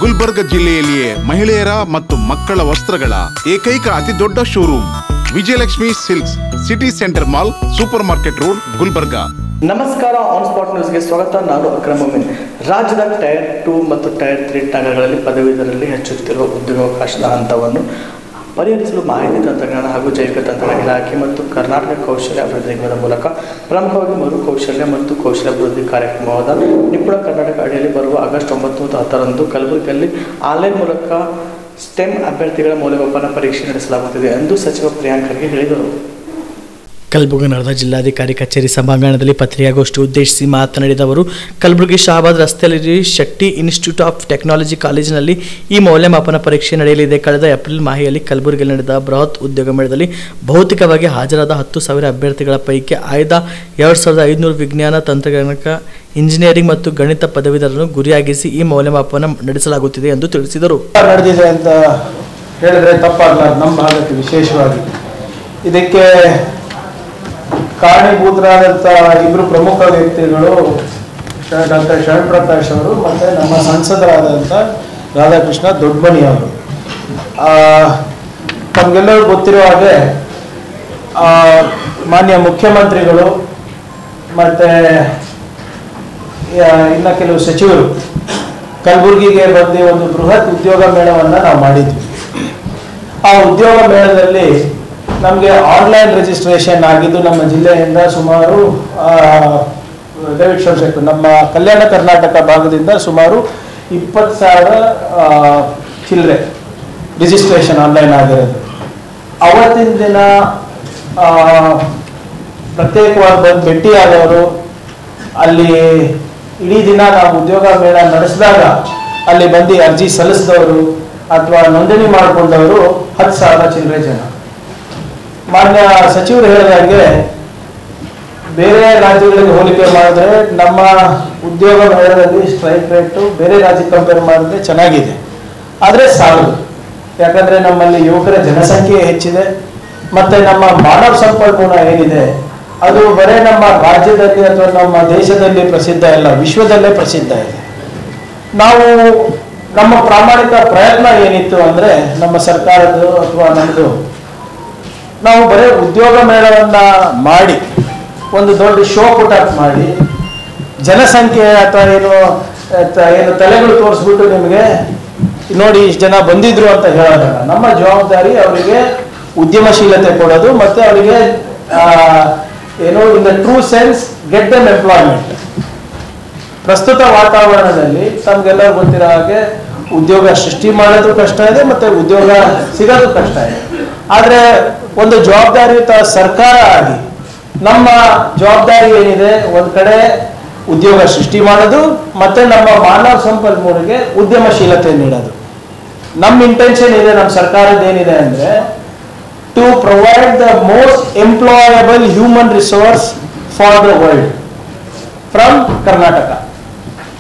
ಗುಲ್ಬರ್ಗ ಜಿಲ್ಲೆಯಲ್ಲಿಯೇ ಮಹಿಳೆಯರ ಮತ್ತು ಮಕ್ಕಳ ವಸ್ತ್ರಗಳ ಏಕೈಕ ಅತಿ ದೊಡ್ಡ showroom Vijayalakshmi Silks, City Centre Mall, Super Market Road, Gulbarga. ನಮಸ್ಕಾರ, ಆನ್ ಸ್ಪಾಟ್ ನ್ಯೂಸ್ಗೆ ಸ್ವಾಗತ. ನಾನು ಅಕ್ರಮ್ ಮೊಮಿನ್. ರಾಜ್ಯದ ಟೈರ್ 2 ಮತ್ತು ಟೈರ್ 3 ನಗರಗಳಲ್ಲಿ ಪದವೀಧರರಲ್ಲಿ ಹೆಚ್ಚುತ್ತಿರುವ ಉದ್ಯೋಗಾವಕಾಶದ ಹಂತವನ್ನು ಪರಿಹರಿಸಲು ಮಾಹಿತಿ ತಂತ್ರಜ್ಞಾನ ಹಾಗೂ ಜೈವಿಕ ತಂತ್ರಜ್ಞಾನ ಇಲಾಖೆ ಮತ್ತು ಕರ್ನಾಟಕ ಕೌಶಲ್ಯ ಅಭಿವೃದ್ಧಿ ನಿಗಮದ ಮೂಲಕ ಪ್ರಮುಖವಾಗಿ ಮರು ಕೌಶಲ್ಯ ಮತ್ತು ಕೌಶಲ್ಯ ಅಭಿವೃದ್ಧಿ ಕಾರ್ಯಕ್ರಮವಾದ ನಿಪುಣ ಕರ್ನಾಟಕ ಅಡಿಯಲ್ಲಿ ಬರುವ ಆಗಸ್ಟ್ 9 ಮತ್ತು 10ರಂದು ಕಲಬುರಗಿಯಲ್ಲಿ ಆನ್ಲೈನ್ ಮೂಲಕ ಸ್ಟೆಮ್ ಅಭ್ಯರ್ಥಿಗಳ ಮೌಲ್ಯಮಾಪನ ಪರೀಕ್ಷೆ ನಡೆಸಲಾಗುತ್ತಿದೆ ಎಂದು ಸಚಿವ ಪ್ರಿಯಾಂಕ್ ಖರ್ಗೆ ಹೇಳಿದರು. ಕಲಬುರಗಿ ನಗರದ ಜಿಲ್ಲಾಧಿಕಾರಿ ಕಚೇರಿ ಸಭಾಂಗಣದಲ್ಲಿ ಪತ್ರಿಕಾಗೋಷ್ಠಿ ಉದ್ದೇಶಿಸಿ ಮಾತನಾಡಿದ ಅವರು, ಕಲಬುರಗಿ ಶಹಾಬಾದ್ ರಸ್ತೆಯಲ್ಲಿ ಶೆಟ್ಟಿ ಇನ್ಸ್ಟಿಟ್ಯೂಟ್ ಆಫ್ ಟೆಕ್ನಾಲಜಿ ಕಾಲೇಜಿನಲ್ಲಿ ಈ ಮೌಲ್ಯಮಾಪನ ಪರೀಕ್ಷೆ ನಡೆಯಲಿದೆ. ಕಳೆದ ಏಪ್ರಿಲ್ ಮಾಹೆಯಲ್ಲಿ ಕಲಬುರಗಿಯಲ್ಲಿ ನಡೆದ ಬೃಹತ್ ಉದ್ಯೋಗ ಮೇಳದಲ್ಲಿ ಭೌತಿಕವಾಗಿ ಹಾಜರಾದ 10,000 ಅಭ್ಯರ್ಥಿಗಳ ಪೈಕಿ ಆಯ್ದ 2,500 ವಿಜ್ಞಾನ, ತಂತ್ರಜ್ಞಾನ, ಇಂಜಿನಿಯರಿಂಗ್ ಮತ್ತು ಗಣಿತ ಪದವೀಧರರನ್ನು ಗುರಿಯಾಗಿಸಿ ಈ ಮೌಲ್ಯಮಾಪನ ನಡೆಸಲಾಗುತ್ತಿದೆ ಎಂದು ತಿಳಿಸಿದರು. ನಡೆದಿದೆ ಅಂತ ಹೇಳಿದ್ರೆ ತಪ್ಪಾಗಲಾರದು. ನಮ್ಮ ಭಾಗಕ್ಕೆ ವಿಶೇಷವಾಗಿ ಇದಕ್ಕೆ ಕಾರಣೀಭೂತರಾದಂಥ ಇಬ್ಬರು ಪ್ರಮುಖ ವ್ಯಕ್ತಿಗಳು ಡಾಕ್ಟರ್ ಶರಣ್ ಪ್ರಕಾಶ್ ಅವರು ಮತ್ತು ನಮ್ಮ ಸಂಸದರಾದಂಥ ರಾಧಾಕೃಷ್ಣ ದೊಡ್ಡಮನಿ ಅವರು. ತಮಗೆಲ್ಲರಿಗೂ ಗೊತ್ತಿರುವ ಹಾಗೆ ಮಾನ್ಯ ಮುಖ್ಯಮಂತ್ರಿಗಳು ಮತ್ತು ಇನ್ನು ಕೆಲವು ಸಚಿವರು ಕಲಬುರಗಿಗೆ ಬಂದು ಒಂದು ಬೃಹತ್ ಉದ್ಯೋಗ ಮೇಳವನ್ನು ನಾವು ಮಾಡಿದ್ವಿ. ಆ ಉದ್ಯೋಗ ಮೇಳದಲ್ಲಿ ನಮಗೆ ಆನ್ಲೈನ್ ರಿಜಿಸ್ಟ್ರೇಷನ್ ಆಗಿದ್ದು ನಮ್ಮ ಜಿಲ್ಲೆಯಿಂದ ಸುಮಾರು ನಮ್ಮ ಕಲ್ಯಾಣ ಕರ್ನಾಟಕ ಭಾಗದಿಂದ ಸುಮಾರು 20,000 ಚಿಲ್ಲರೆ ರಿಜಿಸ್ಟ್ರೇಷನ್ ಆನ್ಲೈನ್ ಆಗಿರೋದು. ಅವತ್ತಿನ ದಿನ ಪ್ರತ್ಯೇಕವಾಗಿ ಬಂದು ಭೇಟಿಯಾದವರು, ಅಲ್ಲಿ ಇಡೀ ದಿನ ನಾವು ಉದ್ಯೋಗ ಮೇಳ ನಡೆಸಿದಾಗ ಅಲ್ಲಿ ಬಂದು ಅರ್ಜಿ ಸಲ್ಲಿಸಿದವರು ಅಥವಾ ನೋಂದಣಿ ಮಾಡಿಕೊಂಡವರು 10,000 ಚಿಲ್ಲರೆ ಜನ. ಮಾನ್ಯ ಸಚಿವರು ಹೇಳಿದಂಗೆ ಬೇರೆ ರಾಜ್ಯಗಳಿಗೆ ಹೋಲಿಕೆ ಮಾಡಿದ್ರೆ ನಮ್ಮ ಉದ್ಯೋಗ ಮೇಳದಲ್ಲಿ ಸ್ಟ್ರೈಕ್ ರೇಟು ಬೇರೆ ರಾಜ್ಯಕ್ಕೆ ಕಂಪೇರ್ ಮಾಡಿದ್ರೆ ಚೆನ್ನಾಗಿದೆ, ಆದರೆ ಸಾಲದು. ಯಾಕಂದರೆ ನಮ್ಮಲ್ಲಿ ಯುವಕರ ಜನಸಂಖ್ಯೆ ಹೆಚ್ಚಿದೆ ಮತ್ತು ನಮ್ಮ ಮಾನವ ಸಂಪನ್ಮೂಲ ಏನಿದೆ ಅದು ಬರೀ ನಮ್ಮ ರಾಜ್ಯದಲ್ಲಿ ಅಥವಾ ನಮ್ಮ ದೇಶದಲ್ಲಿ ಪ್ರಸಿದ್ಧ ಇಲ್ಲ, ವಿಶ್ವದಲ್ಲೇ ಪ್ರಸಿದ್ಧ ಇದೆ. ನಾವು ನಮ್ಮ ಪ್ರಾಮಾಣಿಕ ಪ್ರಯತ್ನ ಏನಿತ್ತು ಅಂದರೆ ನಮ್ಮ ಸರ್ಕಾರದ್ದು ಅಥವಾ ನಮ್ಮದು ನಾವು ಬರೀ ಉದ್ಯೋಗ ಮೇಳವನ್ನ ಮಾಡಿ ಒಂದು ದೊಡ್ಡ ಶೋ ಪುಟಪ್ ಮಾಡಿ ಜನಸಂಖ್ಯೆ ಅಥವಾ ಏನು ತಲೆಗಳು ತೋರಿಸ್ಬಿಟ್ಟು ನಿಮಗೆ ನೋಡಿ ಇಷ್ಟು ಜನ ಬಂದಿದ್ರು ಅಂತ ಹೇಳೋದಲ್ಲ. ನಮ್ಮ ಜವಾಬ್ದಾರಿ ಅವರಿಗೆ ಉದ್ಯಮಶೀಲತೆ ಕೊಡೋದು ಮತ್ತೆ ಅವರಿಗೆ in the true sense get them employment. ಪ್ರಸ್ತುತ ವಾತಾವರಣದಲ್ಲಿ ತಮ್ಗೆಲ್ಲ ಗೊತ್ತಿರೋ ಹಾಗೆ ಉದ್ಯೋಗ ಸೃಷ್ಟಿ ಮಾಡೋದು ಕಷ್ಟ ಇದೆ ಮತ್ತೆ ಉದ್ಯೋಗ ಸಿಗೋದು ಕಷ್ಟ ಇದೆ. ಆದ್ರೆ ಒಂದು ಜವಾಬ್ದಾರಿಯುತ ಸರ್ಕಾರ ಆಗಿ ನಮ್ಮ ಜವಾಬ್ದಾರಿ ಏನಿದೆ, ಒಂದ್ ಕಡೆ ಉದ್ಯೋಗ ಸೃಷ್ಟಿ ಮಾಡೋದು ಮತ್ತೆ ನಮ್ಮ ಮಾನವ ಸಂಪನ್ಮೂಲಕ್ಕೆ ಉದ್ಯಮಶೀಲತೆ ನೀಡೋದು. ನಮ್ಮ ಇಂಟೆನ್ಷನ್ ಇದೆ, ನಮ್ಮ ಸರ್ಕಾರದ ಏನಿದೆ ಅಂದ್ರೆ to provide the most employable human resource for the world from Karnataka.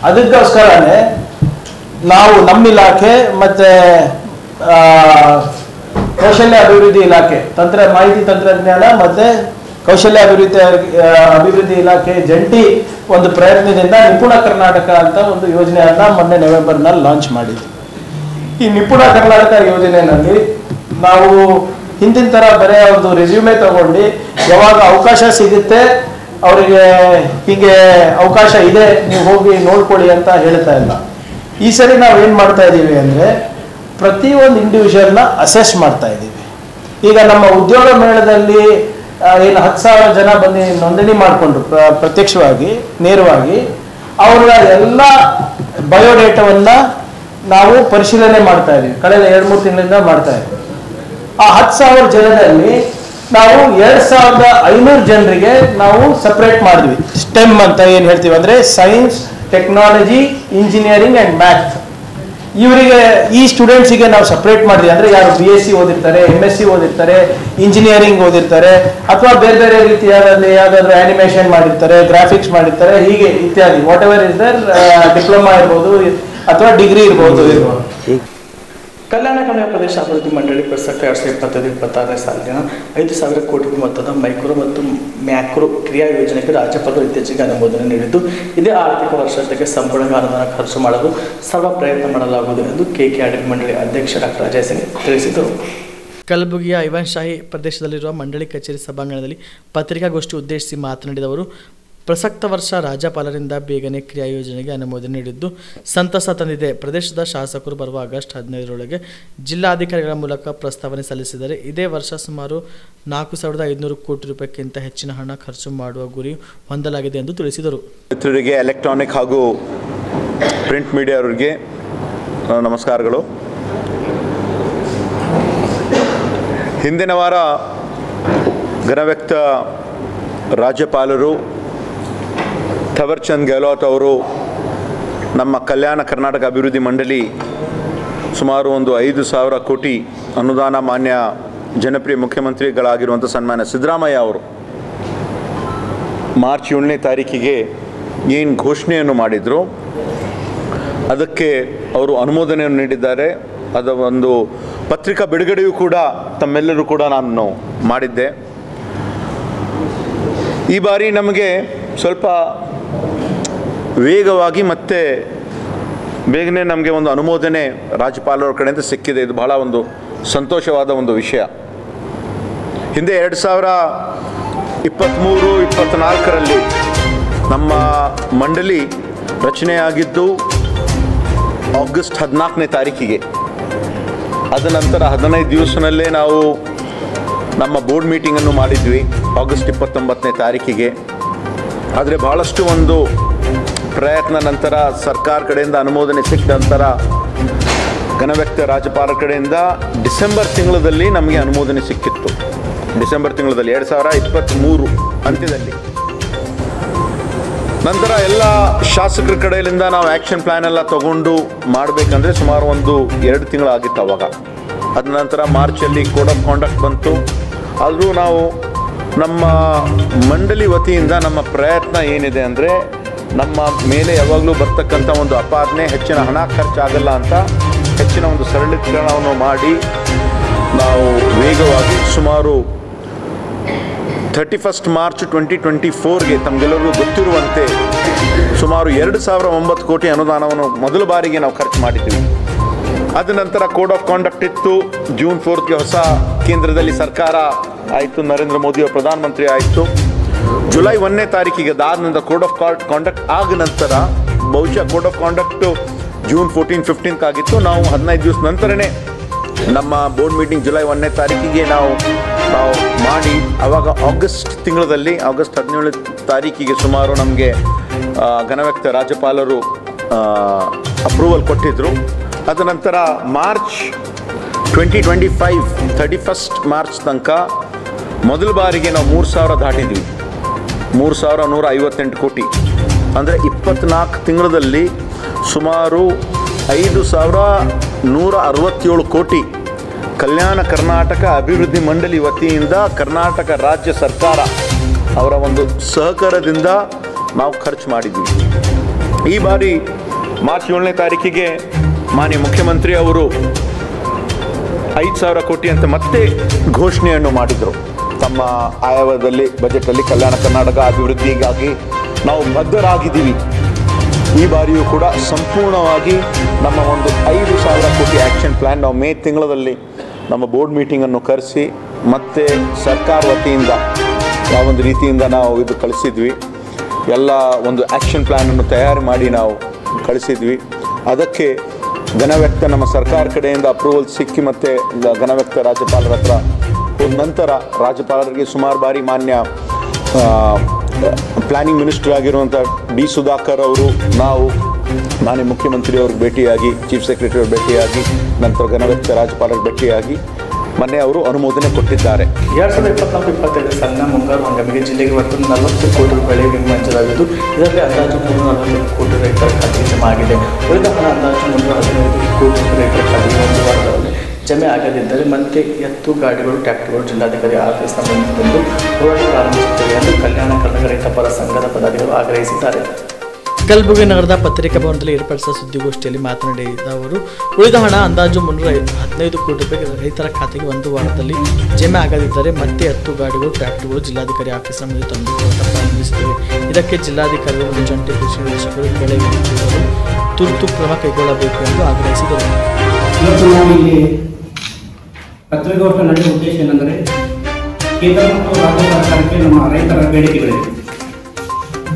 ಅದಕ್ಕೋಸ್ಕರನೇ ನಾವು ನಮ್ಮ ಇಲಾಖೆ ಮತ್ತೆ ಕೌಶಲ್ಯ ಅಭಿವೃದ್ಧಿ ಇಲಾಖೆ, ಮಾಹಿತಿ ತಂತ್ರಜ್ಞಾನ ಮತ್ತೆ ಕೌಶಲ್ಯ ಅಭಿವೃದ್ಧಿ ಇಲಾಖೆ ಜಂಟಿ ಒಂದು ಪ್ರಯತ್ನದಿಂದ ನಿಪುಣ ಕರ್ನಾಟಕ ಅಂತ ಒಂದು ಯೋಜನೆಯನ್ನ ಮೊನ್ನೆ ನವೆಂಬರ್ನಲ್ಲಿ ಲಾಂಚ್ ಮಾಡಿದ್ವಿ. ಈ ನಿಪುಣ ಕರ್ನಾಟಕ ಯೋಜನೆಯಲ್ಲಿ ನಾವು ಹಿಂದಿನ ತರ ಬರೀ ಅವ್ರದ್ದು ರೆಸ್ಯೂಮೆ ತಗೊಂಡು ಯಾವಾಗ ಅವಕಾಶ ಸಿಗುತ್ತೆ ಅವರಿಗೆ ಹೀಗೆ ಅವಕಾಶ ಇದೆ ನೀವು ಹೋಗಿ ನೋಡ್ಕೊಳ್ಳಿ ಅಂತ ಹೇಳ್ತಾ ಇಲ್ಲ. ಈ ಸರಿ ನಾವು ಏನ್ ಮಾಡ್ತಾ ಇದ್ದೀವಿ ಅಂದ್ರೆ ಪ್ರತಿಯೊಂದು ಇಂಡಿವಿಜುವಲ್ನ ಅಸೆಸ್ ಮಾಡ್ತಾ ಇದ್ದೀವಿ. ಈಗ ನಮ್ಮ ಉದ್ಯೋಗ ಮೇಳದಲ್ಲಿ ಏನು 10,000 ಜನ ಬಂದು ನೋಂದಣಿ ಮಾಡಿಕೊಂಡ್ರು ಪ್ರತ್ಯಕ್ಷವಾಗಿ ನೇರವಾಗಿ, ಅವರ ಎಲ್ಲ ಬಯೋಡೇಟಾವನ್ನ ನಾವು ಪರಿಶೀಲನೆ ಮಾಡ್ತಾ ಇದ್ದೀವಿ. ಕಳೆದ 2-3 ತಿಂಗಳಿಂದ ಮಾಡ್ತಾ ಇದ್ದೀವಿ. ಆ 10,000 ಜನರಲ್ಲಿ ನಾವು 2,500 ಜನರಿಗೆ ನಾವು ಸಪ್ರೇಟ್ ಮಾಡಿದ್ವಿ. ಸ್ಟೆಮ್ ಅಂತ ಏನ್ ಹೇಳ್ತೀವಿ ಅಂದ್ರೆ science, technology, engineering and math. ಇವರಿಗೆ ಈ ಸ್ಟೂಡೆಂಟ್ಸಿಗೆ ನಾವು ಸಪ್ರೇಟ್ ಮಾಡಿದ್ವಿ. ಅಂದ್ರೆ ಯಾರು BSc ಓದಿರ್ತಾರೆ, MSc ಓದಿರ್ತಾರೆ, ಇಂಜಿನಿಯರಿಂಗ್ ಓದಿರ್ತಾರೆ, ಅಥವಾ ಬೇರೆ ಬೇರೆ ರೀತಿಯಾದಲ್ಲಿ ಯಾವ್ದಾದ್ರು ಆನಿಮೇಷನ್ ಮಾಡಿರ್ತಾರೆ, ಗ್ರಾಫಿಕ್ಸ್ ಮಾಡಿರ್ತಾರೆ, ಹೀಗೆ ಇತ್ಯಾದಿ whatever is there, diploma ಇರ್ಬೋದು ಅಥವಾ ಡಿಗ್ರಿ ಇರ್ಬೋದು. ಕಲ್ಯಾಣ ಕರ್ನಾಟಕ ಪ್ರದೇಶ ಅಭಿವೃದ್ಧಿ ಮಂಡಳಿ ಪ್ರಸಕ್ತ 2025-26ನೇ ಸಾಲಿನ 5,000 ಕೋಟಿ ಮೊತ್ತದ ಮೈಕ್ರೋ ಮತ್ತು ಮ್ಯಾಕ್ರೋ ಕ್ರಿಯಾ ಯೋಜನೆಗೆ ರಾಜ್ಯಪಾಲರು ಇತ್ತೀಚೆಗೆ ಅನುಮೋದನೆ ನೀಡಿದ್ದು, ಇದೇ ಆರ್ಥಿಕ ವರ್ಷಕ್ಕೆ ಸಂಪೂರ್ಣ ಅನುದಾನ ಖರ್ಚು ಮಾಡಲು ಸರ್ವ ಪ್ರಯತ್ನ ಮಾಡಲಾಗುವುದು ಎಂದು KKRD ಮಂಡಳಿ ಅಧ್ಯಕ್ಷ ಡಾಕ್ಟರ್ ಅಜಯ್ ಸಿಂಗ್ ತಿಳಿಸಿದರು. ಕಲಬುರಗಿಯ ಐವನ್ ಶಾಹಿ ಪ್ರದೇಶದಲ್ಲಿರುವ ಮಂಡಳಿ ಕಚೇರಿ ಸಭಾಂಗಣದಲ್ಲಿ ಪತ್ರಿಕಾಗೋಷ್ಠಿ ಉದ್ದೇಶಿಸಿ ಮಾತನಾಡಿದ ಅವರು, ಪ್ರಸಕ್ತ ವರ್ಷ ರಾಜ್ಯಪಾಲರಿಂದ ಬೇಗನೆ ಕ್ರಿಯಾ ಯೋಜನೆಗೆ ಅನುಮೋದನೆ ನೀಡಿದ್ದು ಸಂತಸ ತಂದಿದೆ. ಪ್ರದೇಶದ ಶಾಸಕರು ಬರುವ ಆಗಸ್ಟ್ 15ರೊಳಗೆ ಜಿಲ್ಲಾಧಿಕಾರಿಗಳ ಮೂಲಕ ಪ್ರಸ್ತಾವನೆ ಸಲ್ಲಿಸಿದರೆ ಇದೇ ವರ್ಷ ಸುಮಾರು 4,500 ಕೋಟಿ ರೂಪಾಯಿಗಿಂತ ಹೆಚ್ಚಿನ ಹಣ ಖರ್ಚು ಮಾಡುವ ಗುರಿ ಹೊಂದಲಾಗಿದೆ ಎಂದು ತಿಳಿಸಿದರು. ಮಿತ್ರರಿಗೆ, ಎಲೆಕ್ಟ್ರಾನಿಕ್ ಹಾಗೂ ಪ್ರಿಂಟ್ ಮೀಡಿಯಾವರಿಗೆ ನಮಸ್ಕಾರಗಳು. ಹಿಂದಿನ ವಾರ ಘನವ್ಯಕ್ತ ರಾಜ್ಯಪಾಲರು ಥವರ್ ಚಂದ್ ಗೆಹ್ಲೋಟ್ ಅವರು ನಮ್ಮ ಕಲ್ಯಾಣ ಕರ್ನಾಟಕ ಅಭಿವೃದ್ಧಿ ಮಂಡಳಿ ಸುಮಾರು ಒಂದು 5,000 ಕೋಟಿ ಅನುದಾನ ಮಾನ್ಯ ಜನಪ್ರಿಯ ಮುಖ್ಯಮಂತ್ರಿಗಳಾಗಿರುವಂಥ ಸನ್ಮಾನ್ಯ ಸಿದ್ದರಾಮಯ್ಯ ಅವರು ಮಾರ್ಚ್ 7ನೇ ತಾರೀಕಿಗೆ ಏನು ಘೋಷಣೆಯನ್ನು ಮಾಡಿದರು ಅದಕ್ಕೆ ಅವರು ಅನುಮೋದನೆಯನ್ನು ನೀಡಿದ್ದಾರೆ. ಅದರ ಒಂದು ಪತ್ರಿಕಾ ಬಿಡುಗಡೆಯೂ ಕೂಡ ತಮ್ಮೆಲ್ಲರೂ ಕೂಡ ನಾನು ಮಾಡಿದ್ದೆ. ಈ ಬಾರಿ ನಮಗೆ ಸ್ವಲ್ಪ ವೇಗವಾಗಿ ಮತ್ತು ಬೇಗನೆ ನಮಗೆ ಒಂದು ಅನುಮೋದನೆ ರಾಜ್ಯಪಾಲರ ಕಡೆಯಿಂದ ಸಿಕ್ಕಿದೆ. ಇದು ಬಹಳ ಒಂದು ಸಂತೋಷವಾದ ಒಂದು ವಿಷಯ. ಹಿಂದೆ 2023-24ರಲ್ಲಿ ನಮ್ಮ ಮಂಡಳಿ ರಚನೆಯಾಗಿದ್ದು ಆಗಸ್ಟ್ 14ನೇ ತಾರೀಕಿಗೆ. ಅದ ನಂತರ 15 ದಿವಸನಲ್ಲೇ ನಾವು ನಮ್ಮ ಬೋರ್ಡ್ ಮೀಟಿಂಗನ್ನು ಮಾಡಿದ್ವಿ ಆಗಸ್ಟ್ 29ನೇ ತಾರೀಕಿಗೆ. ಆದರೆ ಭಾಳಷ್ಟು ಒಂದು ಪ್ರಯತ್ನ ನಂತರ ಸರ್ಕಾರ ಕಡೆಯಿಂದ ಅನುಮೋದನೆ ಸಿಕ್ಕ ನಂತರ ಘನವ್ಯಕ್ತ ರಾಜ್ಯಪಾಲರ ಕಡೆಯಿಂದ ಡಿಸೆಂಬರ್ ತಿಂಗಳಲ್ಲಿ ನಮಗೆ ಅನುಮೋದನೆ ಸಿಕ್ಕಿತ್ತು. ಡಿಸೆಂಬರ್ ತಿಂಗಳಲ್ಲಿ 2023 ಅಂತ್ಯದಲ್ಲಿ. ನಂತರ ಎಲ್ಲ ಶಾಸಕರ ಕಡೆಯಿಂದ ನಾವು ಆ್ಯಕ್ಷನ್ ಪ್ಲ್ಯಾನ್ ಎಲ್ಲ ತೊಗೊಂಡು ಮಾಡಬೇಕಂದ್ರೆ ಸುಮಾರು ಒಂದು 2 ತಿಂಗಳಾಗಿತ್ತು ಅವಾಗ. ಅದ ನಂತರ ಮಾರ್ಚಲ್ಲಿ ಕೋಡ್ ಆಫ್ ಕಾಂಡಕ್ಟ್ ಬಂತು. ಆದರೂ ನಾವು ನಮ್ಮ ಮಂಡಳಿ ವತಿಯಿಂದ ನಮ್ಮ ಪ್ರಯತ್ನ ಏನಿದೆ ಅಂದರೆ ನಮ್ಮ ಮೇಲೆ ಯಾವಾಗಲೂ ಬರ್ತಕ್ಕಂಥ ಒಂದು ಅಪಾದನೆ ಹೆಚ್ಚಿನ ಹಣ ಖರ್ಚಾಗಲ್ಲ ಅಂತ ಹೆಚ್ಚಿನ ಒಂದು ಸರಳೀಕರಣವನ್ನು ಮಾಡಿ ನಾವು ವೇಗವಾಗಿ ಸುಮಾರು 31 ಮಾರ್ಚ್ 2024ಗೆ ತಮಗೆಲ್ಲರಿಗೂ ಗೊತ್ತಿರುವಂತೆ ಸುಮಾರು 2,009 ಕೋಟಿ ಅನುದಾನವನ್ನು ಮೊದಲ ಬಾರಿಗೆ ನಾವು ಖರ್ಚು ಮಾಡಿದ್ದೀವಿ. ಅದ ನಂತರ ಕೋಡ್ ಆಫ್ ಕಾಂಡಕ್ಟ್ ಇತ್ತು. ಜೂನ್ 4ಗೆ ಹೊಸ ಕೇಂದ್ರದಲ್ಲಿ ಸರ್ಕಾರ ಆಯಿತು, ನರೇಂದ್ರ ಮೋದಿ ಅವರು ಪ್ರಧಾನಮಂತ್ರಿ ಆಯಿತು. ಜುಲೈ 1ನೇ ತಾರೀಕಿಗೆ ಅದಾದ ನಂತರ ಕೋಡ್ ಆಫ್ ಕಾಂಡಕ್ಟ್ ಆಗ ನಂತರ ಬಹುಶಃ ಕೋಡ್ ಆಫ್ ಕಾಂಡಕ್ಟು ಜೂನ್ 14-15 ಆಗಿತ್ತು. ನಾವು 15 ದಿವಸ ನಂತರನೇ ನಮ್ಮ ಬೋರ್ಡ್ ಮೀಟಿಂಗ್ ಜುಲೈ 1ನೇ ತಾರೀಕಿಗೆ ನಾವು ಮಾಡಿ ಆವಾಗ ಆಗಸ್ಟ್ ತಿಂಗಳಲ್ಲಿ ಆಗಸ್ಟ್ 17 ತಾರೀಕಿಗೆ ಸುಮಾರು ನಮಗೆ ಘನವ್ಯಕ್ತ ರಾಜ್ಯಪಾಲರು ಅಪ್ರೂವಲ್ ಕೊಟ್ಟಿದ್ದರು. ಅದ ನಂತರ ಮಾರ್ಚ್ 2025 31 ಮಾರ್ಚ್ ತನಕ ಮೊದಲ ಬಾರಿಗೆ ನಾವು 3,000 ದಾಟಿದ್ವಿ. 3,158 ಕೋಟಿ ಅಂದರೆ 24 ತಿಂಗಳಲ್ಲಿ ಸುಮಾರು 5,167 ಕೋಟಿ ಕಲ್ಯಾಣ ಕರ್ನಾಟಕ ಅಭಿವೃದ್ಧಿ ಮಂಡಳಿ ವತಿಯಿಂದ ಕರ್ನಾಟಕ ರಾಜ್ಯ ಸರ್ಕಾರ ಅವರ ಒಂದು ಸಹಕಾರದಿಂದ ನಾವು ಖರ್ಚು ಮಾಡಿದ್ವಿ. ಈ ಬಾರಿ ಮಾರ್ಚ್ 7ನೇ ತಾರೀಕಿಗೆ ಮಾನ್ಯ ಮುಖ್ಯಮಂತ್ರಿ ಅವರು 5,000 ಕೋಟಿ ಅಂತ ಮತ್ತೆ ಘೋಷಣೆಯನ್ನು ಮಾಡಿದರು. ತಮ್ಮ ಆಯವ್ಯಯದಲ್ಲಿ ಬಜೆಟಲ್ಲಿ ಕಲ್ಯಾಣ ಕರ್ನಾಟಕ ಅಭಿವೃದ್ಧಿಗಾಗಿ ನಾವು ಬದ್ಧರಾಗಿದ್ದೀವಿ. ಈ ಬಾರಿಯೂ ಕೂಡ ಸಂಪೂರ್ಣವಾಗಿ ನಮ್ಮ ಒಂದು 5,000 ಕೋಟಿ ಆ್ಯಕ್ಷನ್ ಪ್ಲ್ಯಾನ್ ನಾವು ಮೇ ತಿಂಗಳಲ್ಲಿ ನಮ್ಮ ಬೋರ್ಡ್ ಮೀಟಿಂಗನ್ನು ಕರೆಸಿ ಮತ್ತೆ ಸರ್ಕಾರ ವತಿಯಿಂದ ಯಾವೊಂದು ರೀತಿಯಿಂದ ನಾವು ಇದು ಕಳಿಸಿದ್ವಿ. ಎಲ್ಲ ಒಂದು ಆ್ಯಕ್ಷನ್ ಪ್ಲ್ಯಾನನ್ನು ತಯಾರು ಮಾಡಿ ನಾವು ಕಳಿಸಿದ್ವಿ. ಅದಕ್ಕೆ ಘನವ್ಯಕ್ತ ನಮ್ಮ ಸರ್ಕಾರ ಕಡೆಯಿಂದ ಅಪ್ರೂವಲ್ ಸಿಕ್ಕಿ ಮತ್ತು ಘನವ್ಯಕ್ತ ರಾಜ್ಯಪಾಲರ ಹತ್ರ ಹೋದ ನಂತರ ರಾಜ್ಯಪಾಲರಿಗೆ ಸುಮಾರು ಬಾರಿ ಮಾನ್ಯ ಪ್ಲ್ಯಾನಿಂಗ್ ಮಿನಿಸ್ಟರ್ ಆಗಿರುವಂಥ ಡಿ ಸುಧಾಕರ್ ಅವರು ನಾವು ಮಾನ್ಯ ಮುಖ್ಯಮಂತ್ರಿ ಅವ್ರಿಗೆ ಭೇಟಿಯಾಗಿ, ಚೀಫ್ ಸೆಕ್ರೆಟರಿ ಅವ್ರಿಗೆ ಭೇಟಿಯಾಗಿ, ನಂತರ ಘನವ್ಯಕ್ತ ರಾಜ್ಯಪಾಲರಿಗೆ ಭೇಟಿಯಾಗಿ ಮೊನ್ನೆ ಅವರು ಅನುಮೋದನೆ ಕೊಟ್ಟಿದ್ದಾರೆ. 2024-25 ಸಾಲಿನ ಮುಂಗಾರು ಹಂಗಾಮಿಗೆ ಜಿಲ್ಲೆಗೆ ಒಟ್ಟು 40 ಕೋಟಿ ರೂಪಾಯಿ ವಿಮೆ ಮಂಜೂರಾಗಿದ್ದು, ಇದರಲ್ಲಿ ಅಂದಾಜು 340 ಕೋಟಿ ರೈತರ ಖಾತೆಗೆ ಜಮಾ ಆಗಿದೆ. ಉಳಿದ ಹಣ ಅಂದಾಜು 315 ಕೋಟಿ ರೈತರ ಖಾತೆಗೆ ಒಂದು ವಾರದಲ್ಲಿ ಜಮೆ ಆಗದಿದ್ದರೆ ಮತ್ತೆ ಎತ್ತು ಗಾಡಿಗಳು, ಟ್ರ್ಯಾಕ್ಟರ್ಗಳು ಜಿಲ್ಲಾಧಿಕಾರಿ ಆಫೀಸ್ನ ಮುಂದೆ ಬಂದು ಹೋರಾಟ ಪ್ರಾರಂಭಿಸುತ್ತವೆ ಎಂದು ಕಲ್ಯಾಣ ಕರ್ನಾಟಕ ರೈತ ಪರ ಸಂಘದ ಪದಾಧಿಕಾರಿಗಳು ಆಗ್ರಹಿಸಿದ್ದಾರೆ. ಕಲಬುರಗಿ ನಗರದ ಪತ್ರಿಕಾ ಭವನದಲ್ಲಿ ಏರ್ಪಡಿಸಿದ ಸುದ್ದಿಗೋಷ್ಠಿಯಲ್ಲಿ ಮಾತನಾಡಿದ ಅವರು, ಉಳಿದ ಹಣ ಅಂದಾಜು 315 ಕೋಟಿ ರೂಪಾಯಿ ರೈತರ ಖಾತೆಗೆ ಒಂದು ವಾರದಲ್ಲಿ ಜಮೆ ಆಗದಿದ್ದರೆ ಮತ್ತೆ 10 ಗಾಡಿಗಳು, ಟ್ರ್ಯಾಕ್ಟರ್ಗಳು ಜಿಲ್ಲಾಧಿಕಾರಿ ಆಫೀಸ್ನ ಮುಂದೆ ತಂದು ಹೋರಾಟ ಪ್ರಾರಂಭಿಸುತ್ತವೆ. ಇದಕ್ಕೆ ಜಿಲ್ಲಾಧಿಕಾರಿಗಳು ಮತ್ತು ಜಂಟಿ ಕೃಷಿ ನಿರ್ದೇಶಕರು ಬೆಳೆ ವಿಮೆಗಳು ತುರ್ತು ಕ್ರಮ ಕೈಗೊಳ್ಳಬೇಕು ಎಂದು ಆಗ್ರಹಿಸಿದರು. ಇವತ್ತು ನಾವು ಇಲ್ಲಿ ಪತ್ರಿಕಾಗೋಷ್ಠಿ ನಡೆಯುವ ಉದ್ದೇಶ ಏನೆಂದರೆ, ಕೇಂದ್ರ ಮತ್ತು ರಾಜ್ಯ ಸರ್ಕಾರಕ್ಕೆ ನಮ್ಮ ರೈತರ ಬೇಡಿಕೆಗಳಿವೆ.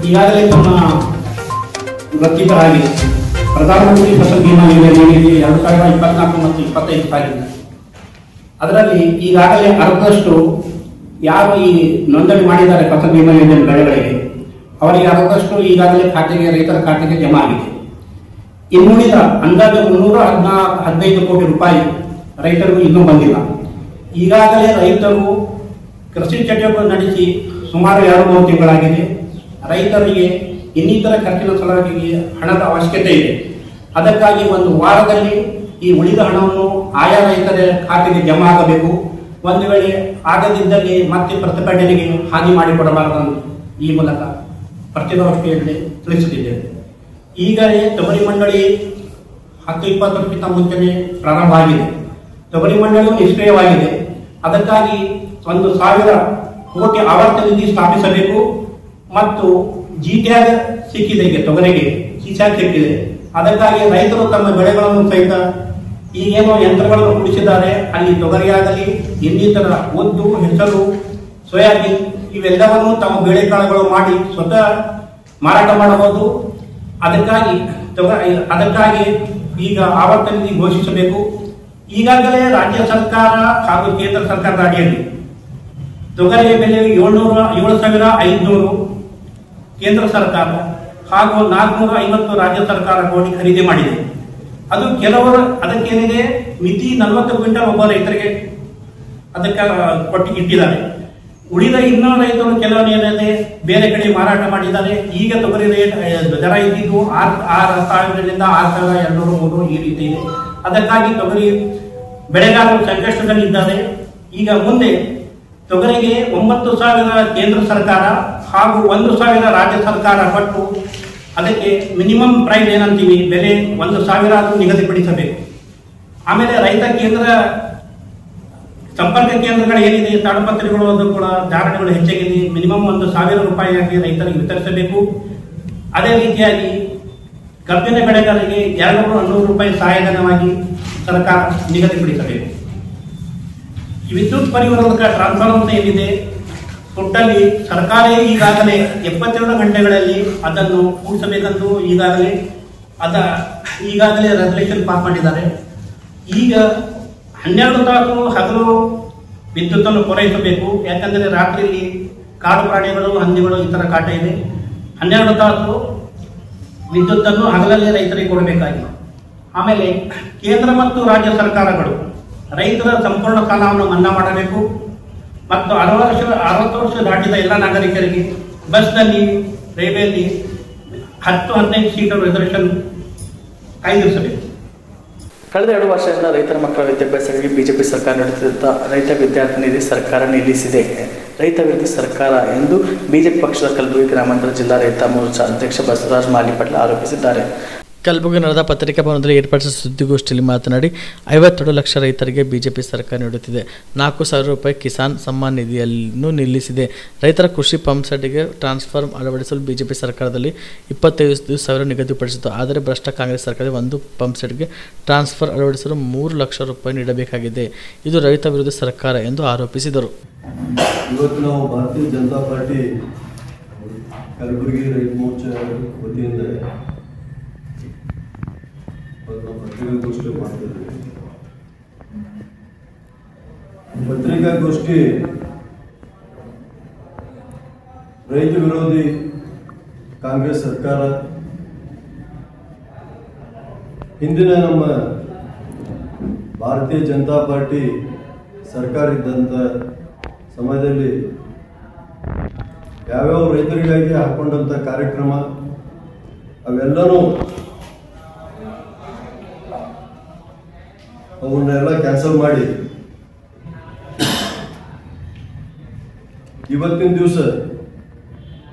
ಈಗಾಗಲೇ ತಮ್ಮ ವೃತ್ತಿಪರಾಗಿದೆ ಪ್ರಧಾನಮಂತ್ರಿ ಫಸಲ್ ಬಿಮಾ ಯೋಜನೆ 2024 ಮತ್ತು 25 ಸಾಲಿನ ಅದರಲ್ಲಿ ಈಗಾಗಲೇ ಅರ್ಧದಷ್ಟು ಯಾರು ಈ ನೋಂದಣಿ ಮಾಡಿದ್ದಾರೆ ಫಸಲ್ ಬಿಮಾ ಯೋಜನೆ ಬೆಳೆಗಳಿಗೆ, ಅವರಿಗೆ ಅರ್ಧದಷ್ಟು ಈಗಾಗಲೇ ರೈತರ ಖಾತೆಗೆ ಜಮಾ ಆಗಿದೆ. ಇನ್ನುಳಿದ ಅಂದಾಜು 315 ಕೋಟಿ ರೂಪಾಯಿ ರೈತರಿಗೂ ಇನ್ನೂ ಬಂದಿಲ್ಲ. ಈಗಾಗಲೇ ರೈತರು ಕೃಷಿ ಚಟುವಟಿಕೆ ನಡೆಸಿ ಸುಮಾರು 2-3 ತಿಂಗಳಾಗಿದೆ. ರೈತರಿಗೆ ಇನ್ನಿತರ ಖರ್ಚಿನ ಸಲುವಾಗಿ ಹಣದ ಅವಶ್ಯಕತೆ ಇದೆ. ಅದಕ್ಕಾಗಿ ಒಂದು ವಾರದಲ್ಲಿ ಈ ಉಳಿದ ಹಣವನ್ನು ಆಯಾ ರೈತರ ಖಾತೆಗೆ ಜಮಾ ಆಗಬೇಕು. ಒಂದು ವೇಳೆ ಆಗದಿದ್ದಲ್ಲಿ ಮತ್ತೆ ಪ್ರತಿಭಟನೆಗೆ ಹಾನಿ ಮಾಡಿಕೊಡಬಾರದು ಈ ಮೂಲಕ ಪತ್ರಿಕಾಗೋಷ್ಠಿಯಲ್ಲಿ ತಿಳಿಸುತ್ತಿದ್ದೇವೆ. ಈಗಲೇ ತೊಗರಿ ಮಂಡಳಿ 10-20 ಮುಂಚೆನೇ ಪ್ರಾರಂಭ ಆಗಿದೆ. ತೊಗರಿ ಮಂಡಳಿಯು ನಿಷ್ಕ್ರಿಯವಾಗಿದೆ. ಅದಕ್ಕಾಗಿ 1,000 ಕೋಟಿ ಆವರ್ತ ನಿಧಿ ಸ್ಥಾಪಿಸಬೇಕು ಮತ್ತು ಜಿಟ್ಯಾಗ್ ಸಿಕ್ಕಿದೆ, ಈಗ ತೊಗರಿಗೆ ಜಿಟ್ಯಾಗ್ ಸಿಕ್ಕಿದೆ. ಅದಕ್ಕಾಗಿ ರೈತರು ತಮ್ಮ ಬೆಳೆಗಳನ್ನು ಸಹಿತ ಈಗೇನೋ ಯಂತ್ರಗಳನ್ನು ಕೂಡಿಸಿದ್ದಾರೆ. ಅಲ್ಲಿ ತೊಗರಿಯಾಗಲಿ ಇನ್ನಿತರ ಉದ್ದು, ಹೆಸರು, ಸೋಯಾಬೀನ್ ಇವೆಲ್ಲವನ್ನು ತಮ್ಮ ಬೇಳೆಕಾಳುಗಳು ಮಾಡಿ ಸ್ವತಃ ಮಾರಾಟ ಮಾಡಬಹುದು. ಅದಕ್ಕಾಗಿ ಈಗ ಆವರ್ತ ನಿಧಿ ಘೋಷಿಸಬೇಕು. ಈಗಾಗಲೇ ರಾಜ್ಯ ಸರ್ಕಾರ ಹಾಗೂ ಕೇಂದ್ರ ಸರ್ಕಾರದ ಅಡಿಯಲ್ಲಿ ತೊಗರಿಯ ಬೆಲೆ 7,500 ಕೇಂದ್ರ ಸರ್ಕಾರ ಹಾಗೂ 450 ರಾಜ್ಯ ಸರ್ಕಾರ ಕೋಟಿ ಖರೀದಿ ಮಾಡಿದೆ. ಅದು ಕೆಲವರು ಅದಕ್ಕೇನಿದೆ ಮಿತಿ 40 ಕ್ವಿಂಟಲ್ ಒಬ್ಬ ರೈತರಿಗೆ ಅದಕ್ಕೆ ಕೊಟ್ಟು ಇಟ್ಟಿದ್ದಾರೆ. ಉಳಿದ ಇನ್ನೂ ರೈತರು ಕೆಲವರು ಏನಿದೆ ಬೇರೆ ಕಡೆ ಮಾರಾಟ ಮಾಡಿದ್ದಾರೆ. ಈಗ ತೊಗರಿ ರೇಟ್ ದರ ಇದ್ದಿದ್ದು 6,000ರಿಂದ 6,200 ಈ ರೀತಿ ಇದೆ. ಅದಕ್ಕಾಗಿ ತೊಗರಿ ಬೆಳೆಗಾರರು ಸಂಕಷ್ಟದಲ್ಲಿದ್ದಾರೆ. ಈಗ ಮುಂದೆ ತೊಗರಿಗೆ 9,000 ಕೇಂದ್ರ ಸರ್ಕಾರ ಹಾಗೂ 1,000 ರಾಜ್ಯ ಸರ್ಕಾರ ಕೊಟ್ಟು ಅದಕ್ಕೆ ಮಿನಿಮಮ್ ಪ್ರೈಸ್ ಏನಂತೀವಿ ಬೆಲೆ 1,000 ನಿಗದಿಪಡಿಸಬೇಕು. ಆಮೇಲೆ ರೈತ ಕೇಂದ್ರ ಸಂಪರ್ಕ ಕೇಂದ್ರಗಳು ಏನಿದೆ ತಾಡಪತ್ರಿಗಳು ಅದು ಕೂಡ ಧಾರಣೆಗಳು ಹೆಚ್ಚಾಗಿದೆ. ಮಿನಿಮಮ್ 1,000 ರೂಪಾಯಿಯಾಗಿ ರೈತರಿಗೆ ವಿತರಿಸಬೇಕು. ಅದೇ ರೀತಿಯಾಗಿ ಕಬ್ಬಿನ ಬೆಳೆಗಾರರಿಗೆ 200 ರೂಪಾಯಿ ಸಹಾಯಧನವಾಗಿ ಸರ್ಕಾರ ನಿಗದಿಪಡಿಸಬೇಕು. ಈ ವಿದ್ಯುತ್ ಪರಿವರ್ತಕ ಟ್ರಾನ್ಸ್ಫಾರ್ಮರ್ ಅಂತ ಏನಿದೆ, ಒಟ್ಟಲ್ಲಿ ಸರ್ಕಾರ ಈಗಾಗಲೇ 72 ಗಂಟೆಗಳಲ್ಲಿ ಅದನ್ನು ಕೂಡಿಸಬೇಕೆಂದು ಈಗಾಗಲೇ ರೆಸಲ್ಯೂಷನ್ ಪಾಸ್ ಮಾಡಿದ್ದಾರೆ. ಈಗ 12 ತಾಸು ಹಗಲು ವಿದ್ಯುತ್ತನ್ನು ಪೂರೈಸಬೇಕು. ಯಾಕಂದರೆ ರಾತ್ರಿಯಲ್ಲಿ ಕಾಡು ಪ್ರಾಣಿಗಳು, ಹಂದಿಗಳು ಈ ಥರ ಕಾಟ ಇದೆ. 12 ತಾಸು ವಿದ್ಯುತ್ತನ್ನು ಹಗಲಲ್ಲಿ ರೈತರಿಗೆ ಕೊಡಬೇಕಾಗಿದೆ. ಆಮೇಲೆ ಕೇಂದ್ರ ಮತ್ತು ರಾಜ್ಯ ಸರ್ಕಾರಗಳು ರೈತರ ಸಂಪೂರ್ಣ ಸಾಲವನ್ನು ಮನ್ನಾ ಮಾಡಬೇಕು ಮತ್ತು 60 ವರ್ಷ ದಾಟಿದ ಎಲ್ಲ ನಾಗರಿಕರಿಗೆ ಬಸ್ನಲ್ಲಿ, ರೈಲ್ವೆಯಲ್ಲಿ 10-15 ಸೀಟು ರಿಸರ್ವೇಷನ್ ಕಾಯ್ದಿರಿಸಬೇಕು. ಕಳೆದ 2 ವರ್ಷದಿಂದ ರೈತರ ಮಕ್ಕಳ ವಿದ್ಯಾಭ್ಯಾಸಕ್ಕೆ ಬಿಜೆಪಿ ಸರ್ಕಾರ ನಡೆಸುತ್ತಿದ್ದ ರೈತ ವಿದ್ಯಾರ್ಥಿ ನಿಧಿ ಸರ್ಕಾರ ನಿಲ್ಲಿಸಿದೆ. ರೈತ ವಿರೋಧಿ ಸರ್ಕಾರ ಎಂದು ಬಿಜೆಪಿ ಪಕ್ಷದ ಕಲಬುರಗಿ ಗ್ರಾಮಾಂತರ ಜಿಲ್ಲಾ ರೈತ ಮೋರ್ಚಾ ಅಧ್ಯಕ್ಷ ಬಸವರಾಜ್ ಮಾಲಿಪಟ್ಲ ಆರೋಪಿಸಿದ್ದಾರೆ. ಕಲಬುರಗಿ ನಡೆದ ಪತ್ರಿಕಾ ಭವನದಲ್ಲಿ ಏರ್ಪಡಿಸಿದ ಸುದ್ದಿಗೋಷ್ಠಿಯಲ್ಲಿ ಮಾತನಾಡಿ 52 ಲಕ್ಷ ರೈತರಿಗೆ ಬಿಜೆಪಿ ಸರ್ಕಾರ ನೀಡುತ್ತಿದೆ. 4,000 ರೂಪಾಯಿ ಕಿಸಾನ್ ಸಮ್ಮಾನ್ ನಿಧಿಯನ್ನು ನಿಲ್ಲಿಸಿದೆ. ರೈತರ ಕೃಷಿ ಪಂಪ್ಸೆಟ್ಗೆ ಟ್ರಾನ್ಸ್ಫಾರ್ಮ್ ಅಳವಡಿಸಲು ಬಿಜೆಪಿ ಸರ್ಕಾರದಲ್ಲಿ 25,000 ನಿಗದಿಪಡಿಸಿತು. ಆದರೆ ಭ್ರಷ್ಟ ಕಾಂಗ್ರೆಸ್ ಸರ್ಕಾರದಲ್ಲಿ ಒಂದು ಪಂಪ್ಸೆಟ್ಗೆ ಟ್ರಾನ್ಸ್ಫರ್ ಅಳವಡಿಸಲು 3 ಲಕ್ಷ ರೂಪಾಯಿ ನೀಡಬೇಕಾಗಿದೆ. ಇದು ರೈತ ವಿರೋಧಿ ಸರ್ಕಾರ ಎಂದು ಆರೋಪಿಸಿದರು. ಇವತ್ತು ನಾವು ಭಾರತೀಯ ಜನತಾ ಪಾರ್ಟಿ ಕಲಬುರಗಿ ರೈತ ಮೋರ್ಚಾ ವತಿಯಿಂದ ಪತ್ರಿಕಾಗೋಷ್ಠಿ ಮಾಡ್ತಿದ್ದೀವಿ. ಪತ್ರಿಕಾಗೋಷ್ಠಿ ರೈತ ವಿರೋಧಿ ಕಾಂಗ್ರೆಸ್ ಸರ್ಕಾರ ಹಿಂದಿನ ನಮ್ಮ ಭಾರತೀಯ ಜನತಾ ಪಾರ್ಟಿ ಸರ್ಕಾರ ಇದ್ದಂಥ ಸಮಯದಲ್ಲಿ ಯಾವ್ಯಾವ ರೈತರಿಗಾಗಿ ಹಾಕೊಂಡಂಥ ಕಾರ್ಯಕ್ರಮ ಅವೆಲ್ಲನೂ ಅವನ್ನೆಲ್ಲ ಕ್ಯಾನ್ಸಲ್ ಮಾಡಿ ಇವತ್ತಿನ ದಿವಸ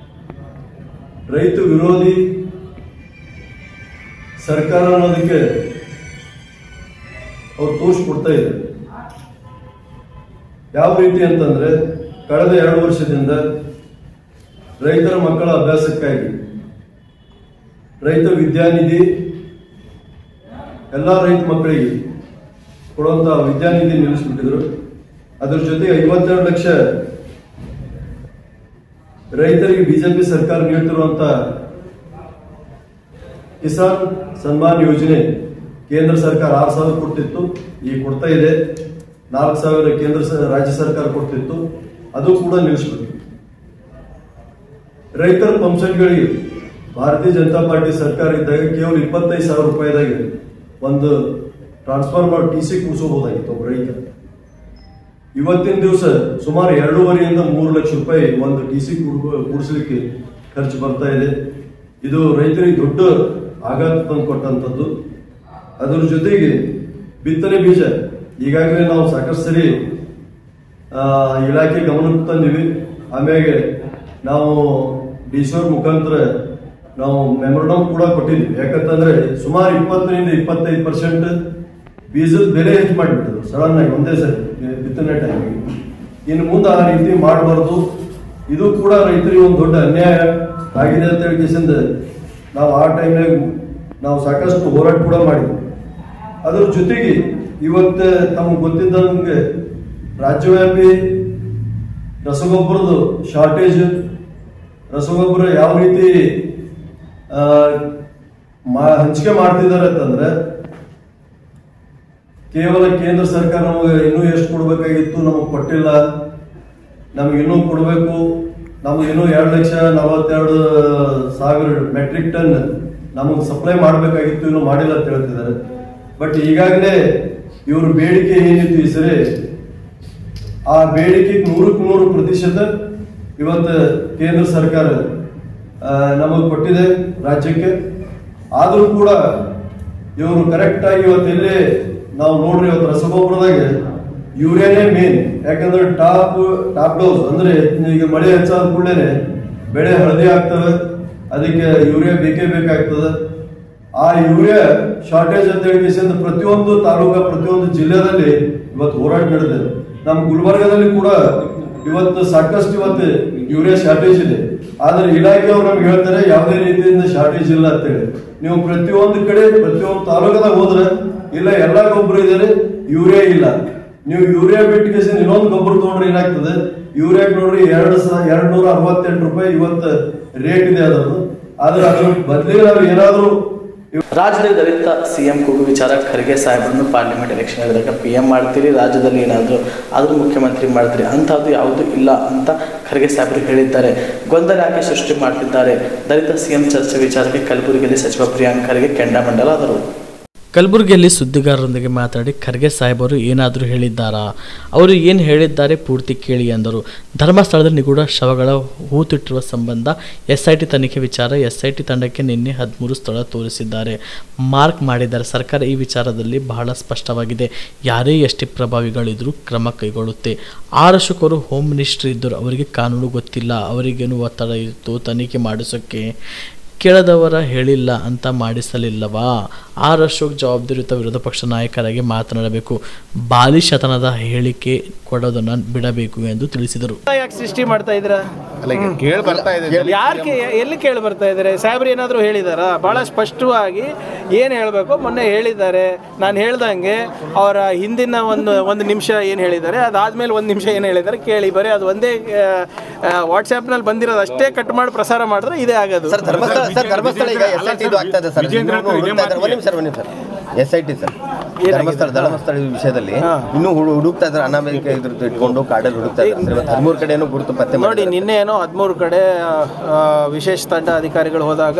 ರೈತ ವಿರೋಧಿ ಸರ್ಕಾರ ಅನ್ನೋದಕ್ಕೆ ಅವ್ರು ತೋರಿಸ್ಕೊಡ್ತಾ ಇದೆ. ಯಾವ ರೀತಿ ಅಂತಂದ್ರೆ, ಕಳೆದ 2 ವರ್ಷದಿಂದ ರೈತರ ಮಕ್ಕಳ ಅಭ್ಯಾಸಕ್ಕಾಗಿ ರೈತ ವಿದ್ಯಾನಿಧಿ ಎಲ್ಲ ರೈತ ಮಕ್ಕಳಿಗೆ ಕೊಡುವಂತ ವಿದ್ಯಾನಿಧಿ ನಿಲ್ಲಿಸ್ಬಿಟ್ಟಿದ್ರು. ಅದ್ರ ಜೊತೆಗೆ 52 ಲಕ್ಷ ರೈತರಿಗೆ ಬಿಜೆಪಿ ಸರ್ಕಾರ ನೀಡುತ್ತಿರುವಂತ ಕಿಸಾನ್ ಸನ್ಮಾನ್ ಯೋಜನೆ ಕೇಂದ್ರ ಸರ್ಕಾರ 6,000 ಕೊಡ್ತಿತ್ತು, ಈಗ ಕೊಡ್ತಾ ಇದೆ. 4,000 ರಾಜ್ಯ ಸರ್ಕಾರ ಕೊಡ್ತಿತ್ತು, ಅದು ಕೂಡ ನಿಲ್ಲಿಸ್ಬಿಟ್ಟು. ರೈತರ ಪಂಪ್ಸೆಟ್ಗಳಿಗೆ ಭಾರತೀಯ ಜನತಾ ಪಾರ್ಟಿ ಸರ್ಕಾರ ಇದ್ದಾಗ ಕೇವಲ 25,000 ರೂಪಾಯಿದಾಗ ಒಂದು ಟ್ರಾನ್ಸ್ಫಾರ್ಮರ್ TC ಕೂಡಿಸಬಹುದಾಗಿತ್ತು ಒಬ್ಬ ರೈತ. ಇವತ್ತಿನ ದಿವಸ ಸುಮಾರು 2.5 3 ಲಕ್ಷ ರೂಪಾಯಿ ಒಂದು TC ಕೂಡಿಸಲಿಕ್ಕೆ ಖರ್ಚು ಬರ್ತಾ ಇದೆ. ಇದು ರೈತರಿಗೆ ದೊಡ್ಡ ಆಘಾತ ತಂದು ಕೊಟ್ಟಂಥದ್ದು. ಅದರ ಜೊತೆಗೆ ಬಿತ್ತನೆ ಬೀಜ ಈಗಾಗಲೇ ನಾವು ಸಾಕಷ್ಟು ಸರಿ ಇಲಾಖೆ ಗಮನಕ್ಕೆ ತಂದಿವಿ. ಆಮೇಲೆ ನಾವು DC ಮುಖಾಂತರ ನಾವು ಮೆಮೊರಂಡಮ್ ಕೂಡ ಕೊಟ್ಟಿದ್ವಿ. ಯಾಕಂತಂದ್ರೆ ಸುಮಾರು 20-25% ಬೀಜದ ಬೆಲೆ ಹೆಚ್ಚು ಮಾಡಿಬಿಟ್ಟಿದ್ರು ಸಡನ್ ಆಗಿ ಒಂದೇ ಸರಿ ಬಿತ್ತನೆ ಟೈಮಿಗೆ. ಇನ್ನು ಮುಂದೆ ಆ ರೀತಿ ಮಾಡಬಾರ್ದು. ಇದು ಕೂಡ ರೈತರಿಗೆ ಒಂದು ದೊಡ್ಡ ಅನ್ಯಾಯ ಆಗಿದೆ ಅಂತ ಹೇಳಿಕೆಸಿಂದ ನಾವು ಆ ಟೈಮ್ನಾಗ ನಾವು ಸಾಕಷ್ಟು ಹೋರಾಟ ಕೂಡ ಮಾಡಿದ್ವಿ. ಅದ್ರ ಜೊತೆಗೆ ಇವತ್ತು ತಮಗೆ ಗೊತ್ತಿದ್ದಂಗೆ ರಾಜ್ಯವ್ಯಾಪಿ ರಸಗೊಬ್ಬರದ ಶಾರ್ಟೇಜ್, ರಸಗೊಬ್ಬರ ಯಾವ ರೀತಿ ಹಂಚಿಕೆ ಮಾಡ್ತಿದ್ದಾರೆ ಅಂತಂದ್ರೆ, ಕೇವಲ ಕೇಂದ್ರ ಸರ್ಕಾರ ನಮಗೆ ಇನ್ನೂ ಎಷ್ಟು ಕೊಡಬೇಕಾಗಿತ್ತು ನಮಗೆ ಕೊಟ್ಟಿಲ್ಲ, ನಮ್ಗೆ ಇನ್ನೂ ಕೊಡಬೇಕು, ನಮ್ಗೆ ಇನ್ನೂ 2,42,000 ಮೆಟ್ರಿಕ್ ಟನ್ ನಮಗೆ ಸಪ್ಲೈ ಮಾಡಬೇಕಾಗಿತ್ತು, ಇನ್ನೂ ಮಾಡಿಲ್ಲ ಅಂತ ಹೇಳ್ತಿದ್ದಾರೆ. ಬಟ್ ಈಗಾಗಲೇ ಇವ್ರ ಬೇಡಿಕೆ ಏನಿತ್ತು ಈ ಸರಿ, ಆ ಬೇಡಿಕೆಗೆ 100% ಇವತ್ತು ಕೇಂದ್ರ ಸರ್ಕಾರ ನಮಗೆ ಕೊಟ್ಟಿದೆ ರಾಜ್ಯಕ್ಕೆ. ಆದರೂ ಕೂಡ ಇವರು ಕರೆಕ್ಟ್ ಆಗಿ ಇವತ್ತು ಎಲ್ಲೇ ನಾವು ನೋಡ್ರಿ, ಇವತ್ತು ರಸಗೊಬ್ಬರದಾಗ ಯೂರಿಯಾನೇ ಮೇನ್. ಯಾಕಂದ್ರೆ ಟಾಪ್ ಡೋಸ್ ಅಂದ್ರೆ ಈಗ ಮಳೆ ಹೆಚ್ಚಾದ ಕೂಡಲೇ ಬೆಳೆ ಹಳದಿ ಆಗ್ತವೆ, ಅದಕ್ಕೆ ಯೂರಿಯಾ ಬೇಕೇ ಬೇಕಾಗ್ತದೆ. ಆ ಯೂರಿಯಾ ಶಾರ್ಟೇಜ್ ಅಂತ ಹೇಳಿ ಪ್ರತಿಯೊಂದು ತಾಲೂಕು, ಪ್ರತಿಯೊಂದು ಜಿಲ್ಲೆಯಲ್ಲಿ ಇವತ್ತು ಹೋರಾಟ ನಡೆದಿದೆ. ನಮ್ಮ ಗುಲ್ಬರ್ಗದಲ್ಲಿ ಕೂಡ ಇವತ್ತು ಸಾಕಷ್ಟು ಇವತ್ತು ಯೂರಿಯಾ ಶಾರ್ಟೇಜ್ ಇದೆ. ಆದ್ರೆ ಇಲಾಖೆಯವರು ನಮ್ಗೆ ಹೇಳ್ತಾರೆ ಯಾವುದೇ ರೀತಿಯಿಂದ ಶಾರ್ಟೇಜ್ ಇಲ್ಲ ಅಂತ ಹೇಳಿ. ನೀವು ಪ್ರತಿಯೊಂದು ಕಡೆ ಪ್ರತಿಯೊಂದು ತಾಲೂಕದಾಗ ಹೋದ್ರೆ ಇಲ್ಲ ಎಲ್ಲಾ ಗೊಬ್ಬರ ಇದಾರೆ, ಯೂರಿಯಾ ಇಲ್ಲ. ನೀವು ಯೂರಿಯಾ ಬಿಟ್ಟು ಇನ್ನೊಂದು ಗೊಬ್ಬರ ತಗೊಂಡ್ರೆ ಏನಾಗ್ತದೆ, ಯೂರಿಯಾಕ್ ನೋಡ್ರಿ 268 ರೂಪಾಯಿ ಇವತ್ತು ರೇಟ್ ಇದೆ ಅದರದ್ದು. ಆದ್ರೆ ಅದ್ರ ಬದಲಿಗೆ ನಾವು ಏನಾದ್ರು ರಾಜ್ಯದಲ್ಲಿ ದಲಿತ ಸಿಎಂ ಕೂಗು ವಿಚಾರ ಖರ್ಗೆ ಸಾಹೇಬರನ್ನು ಪಾರ್ಲಿಮೆಂಟ್ ಎಲೆಕ್ಷನ್ ಹೇಳಿದಾಗ PM ಮಾಡ್ತೀರಿ, ರಾಜ್ಯದಲ್ಲಿ ಏನಾದರೂ ಆದರೂ ಮುಖ್ಯಮಂತ್ರಿ ಮಾಡ್ತೀರಿ, ಅಂಥದ್ದು ಯಾವುದೂ ಇಲ್ಲ ಅಂತ ಖರ್ಗೆ ಸಾಹೇಬರು ಹೇಳಿದ್ದಾರೆ. ಗೊಂದಲ ಯಾಕೆ ಸೃಷ್ಟಿ ಮಾಡ್ತಿದ್ದಾರೆ? ದಲಿತ ಸಿಎಂ ಚರ್ಚೆ ವಿಚಾರಕ್ಕೆ ಕಲಬುರಗಿಯಲ್ಲಿ ಸಚಿವ ಪ್ರಿಯಾಂಕ್ ಖರ್ಗೆ ಕೆಂಡಾಮಂಡಲಾದರು. ಕಲಬುರಗಿಯಲ್ಲಿ ಸುದ್ದಿಗಾರರೊಂದಿಗೆ ಮಾತನಾಡಿ ಖರ್ಗೆ ಸಾಹೇಬರು ಏನಾದರೂ ಹೇಳಿದ್ದಾರಾ, ಅವರು ಏನು ಹೇಳಿದ್ದಾರೆ ಪೂರ್ತಿ ಕೇಳಿ ಎಂದರು. ಧರ್ಮಸ್ಥಳದ ನಿಗೂಢ ಶವಗಳ ಹೂತಿಟ್ಟಿರುವ ಸಂಬಂಧ SIT ತನಿಖೆ ವಿಚಾರ SIT ತಂಡಕ್ಕೆ ನಿನ್ನೆ 13 ಸ್ಥಳ ತೋರಿಸಿದ್ದಾರೆ, ಮಾರ್ಕ್ ಮಾಡಿದ್ದಾರೆ. ಸರ್ಕಾರ ಈ ವಿಚಾರದಲ್ಲಿ ಬಹಳ ಸ್ಪಷ್ಟವಾಗಿದೆ, ಯಾರೇ ಎಷ್ಟೇ ಪ್ರಭಾವಿಗಳಿದ್ರೂ ಕ್ರಮ ಕೈಗೊಳ್ಳುತ್ತೆ. ಅಶೋಕರು ಹೋಮ್ ಮಿನಿಸ್ಟರ್ ಇದ್ದರು, ಅವರಿಗೆ ಕಾನೂನು ಗೊತ್ತಿಲ್ಲ, ಅವರಿಗೇನು ಒತ್ತಡ ಇತ್ತು ತನಿಖೆ ಮಾಡಿಸೋಕ್ಕೆ, ಕೇಳದವರ ಹೇಳಿಲ್ಲ ಅಂತ ಮಾಡಿಸಲಿಲ್ಲವಾ? ಅಶೋಕ್ ಜವಾಬ್ದಾರಿಯುತ ವಿರೋಧ ಪಕ್ಷ ನಾಯಕರಾಗಿ ಮಾತನಾಡಬೇಕು, ಬಾಲಿಶತನದ ಹೇಳಿಕೆ ಕೊಡೋದನ್ನ ಬಿಡಬೇಕು ಎಂದು ತಿಳಿಸಿದರು. ಯಾಕೆ ಸೃಷ್ಟಿ ಮಾಡ್ತಾ ಇದ್ರ? ಯಾಕೆ ಎಲ್ಲಿ ಕೇಳಿ ಬರ್ತಾ ಇದ್ದಾರೆ? ಸಾಹೇಬ್ರು ಏನಾದರೂ ಹೇಳಿದಾರ? ಬಹಳ ಸ್ಪಷ್ಟವಾಗಿ ಏನು ಹೇಳಬೇಕು ಮೊನ್ನೆ ಹೇಳಿದ್ದಾರೆ. ನಾನು ಹೇಳ್ದಂಗೆ ಅವರ ಹಿಂದಿನ ಒಂದು ನಿಮಿಷ ಏನು ಹೇಳಿದ್ದಾರೆ, ಅದಾದ್ಮೇಲೆ 1 ನಿಮಿಷ ಏನು ಹೇಳಿದ್ದಾರೆ ಕೇಳಿ. ಬರೀ ಅದು ಒಂದೇ ವಾಟ್ಸ್ಆ್ಯಪ್ನಲ್ಲಿ ಬಂದಿರೋದು ಅಷ್ಟೇ ಕಟ್ ಮಾಡಿ ಪ್ರಸಾರ ಮಾಡಿದ್ರೆ ಇದೇ ಆಗೋದು. ಧರ್ಮಸ್ಥಳ ಈಗ SIT ಇದು ಆಗ್ತದೆ ಸರ್. SIT ಸರ್ ಧರ್ಮಸ್ಥಳ ವಿಷಯದಲ್ಲಿ ಇನ್ನೂ ಹುಡುಕ್ತಾ ಇದ್ದಾರೆ. ಅನಾಮಿಕ ಇದ್ರದ್ದು ಇಟ್ಕೊಂಡು ಕಾಡಲ್ಲಿ ಹುಡುಕ್ತಾ ಇದ್ದಾರೆ. 13 ಕಡೆನೂ ಗುರುತು ಪತ್ತೆ ನೋಡಿ. ನಿನ್ನೆ ಏನೋ 13 ಕಡೆ ವಿಶೇಷ ತಂಡ ಅಧಿಕಾರಿಗಳು ಹೋದಾಗ